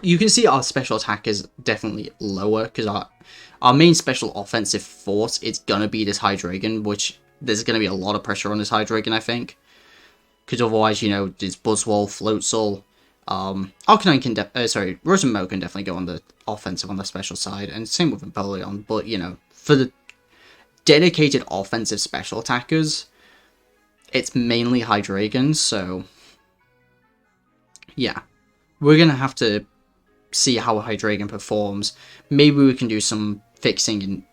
You can see our special attack is definitely lower, because our main special offensive force is going to be this Hydreigon, which there's going to be a lot of pressure on this Hydreigon, I think. because otherwise, you know, there's Buzzwole, Floatzel, Arcanine can Rotom can definitely go on the offensive on the special side, and same with Empoleon, but, you know, for the dedicated offensive special attackers, it's mainly Hydreigon, so yeah. We're gonna have to see how Hydreigon performs. Maybe we can do some fixing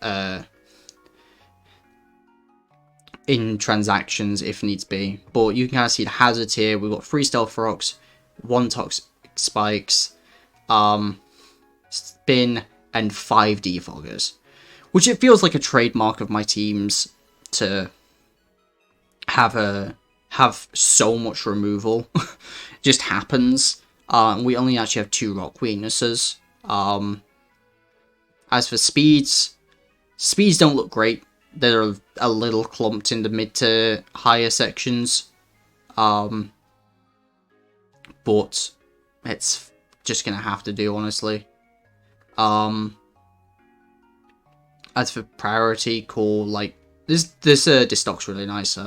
in transactions if needs be. But you can kind of see the hazards here. We've got 3 Stealth Rocks, 1 Toxic Spikes, Spin, and 5 Defoggers. Which it feels like a trademark of my teams to have so much removal. It just happens. We only actually have 2 rock weaknesses. As for speeds don't look great. They're a little clumped in the mid to higher sections. But it's just gonna have to do, honestly. As for priority, cool. Like this stock's really nice.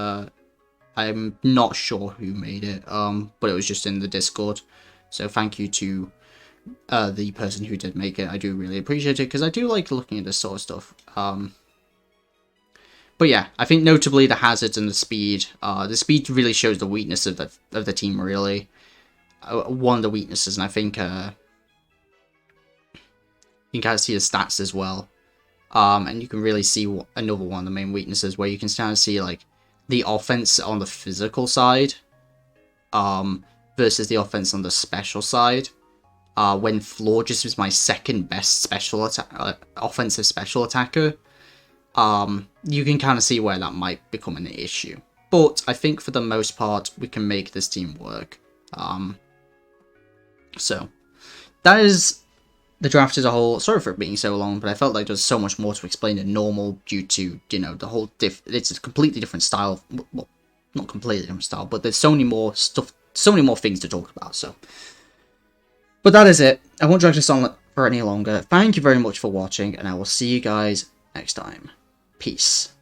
I'm not sure who made it. But it was just in the Discord. So thank you to the person who did make it. I do really appreciate it because I do like looking at this sort of stuff. But yeah, I think notably the hazards and the speed. The speed really shows the weakness of the team, really. One of the weaknesses, and I think you can kind of see the stats as well. And you can really see another one of the main weaknesses where you can kind of see like the offense on the physical side versus the offense on the special side. When Florges was my second best offensive special attacker, you can kind of see where that might become an issue. But I think for the most part, we can make this team work. So that is the draft as a whole. Sorry for it being so long, but I felt like there's so much more to explain than normal due to, you know, the whole it's a completely different style. Well, not completely different style, but there's so many more stuff, so many more things to talk about. So, but that is it. I won't drag this on for any longer. Thank you very much for watching, and I will see you guys next time. Peace.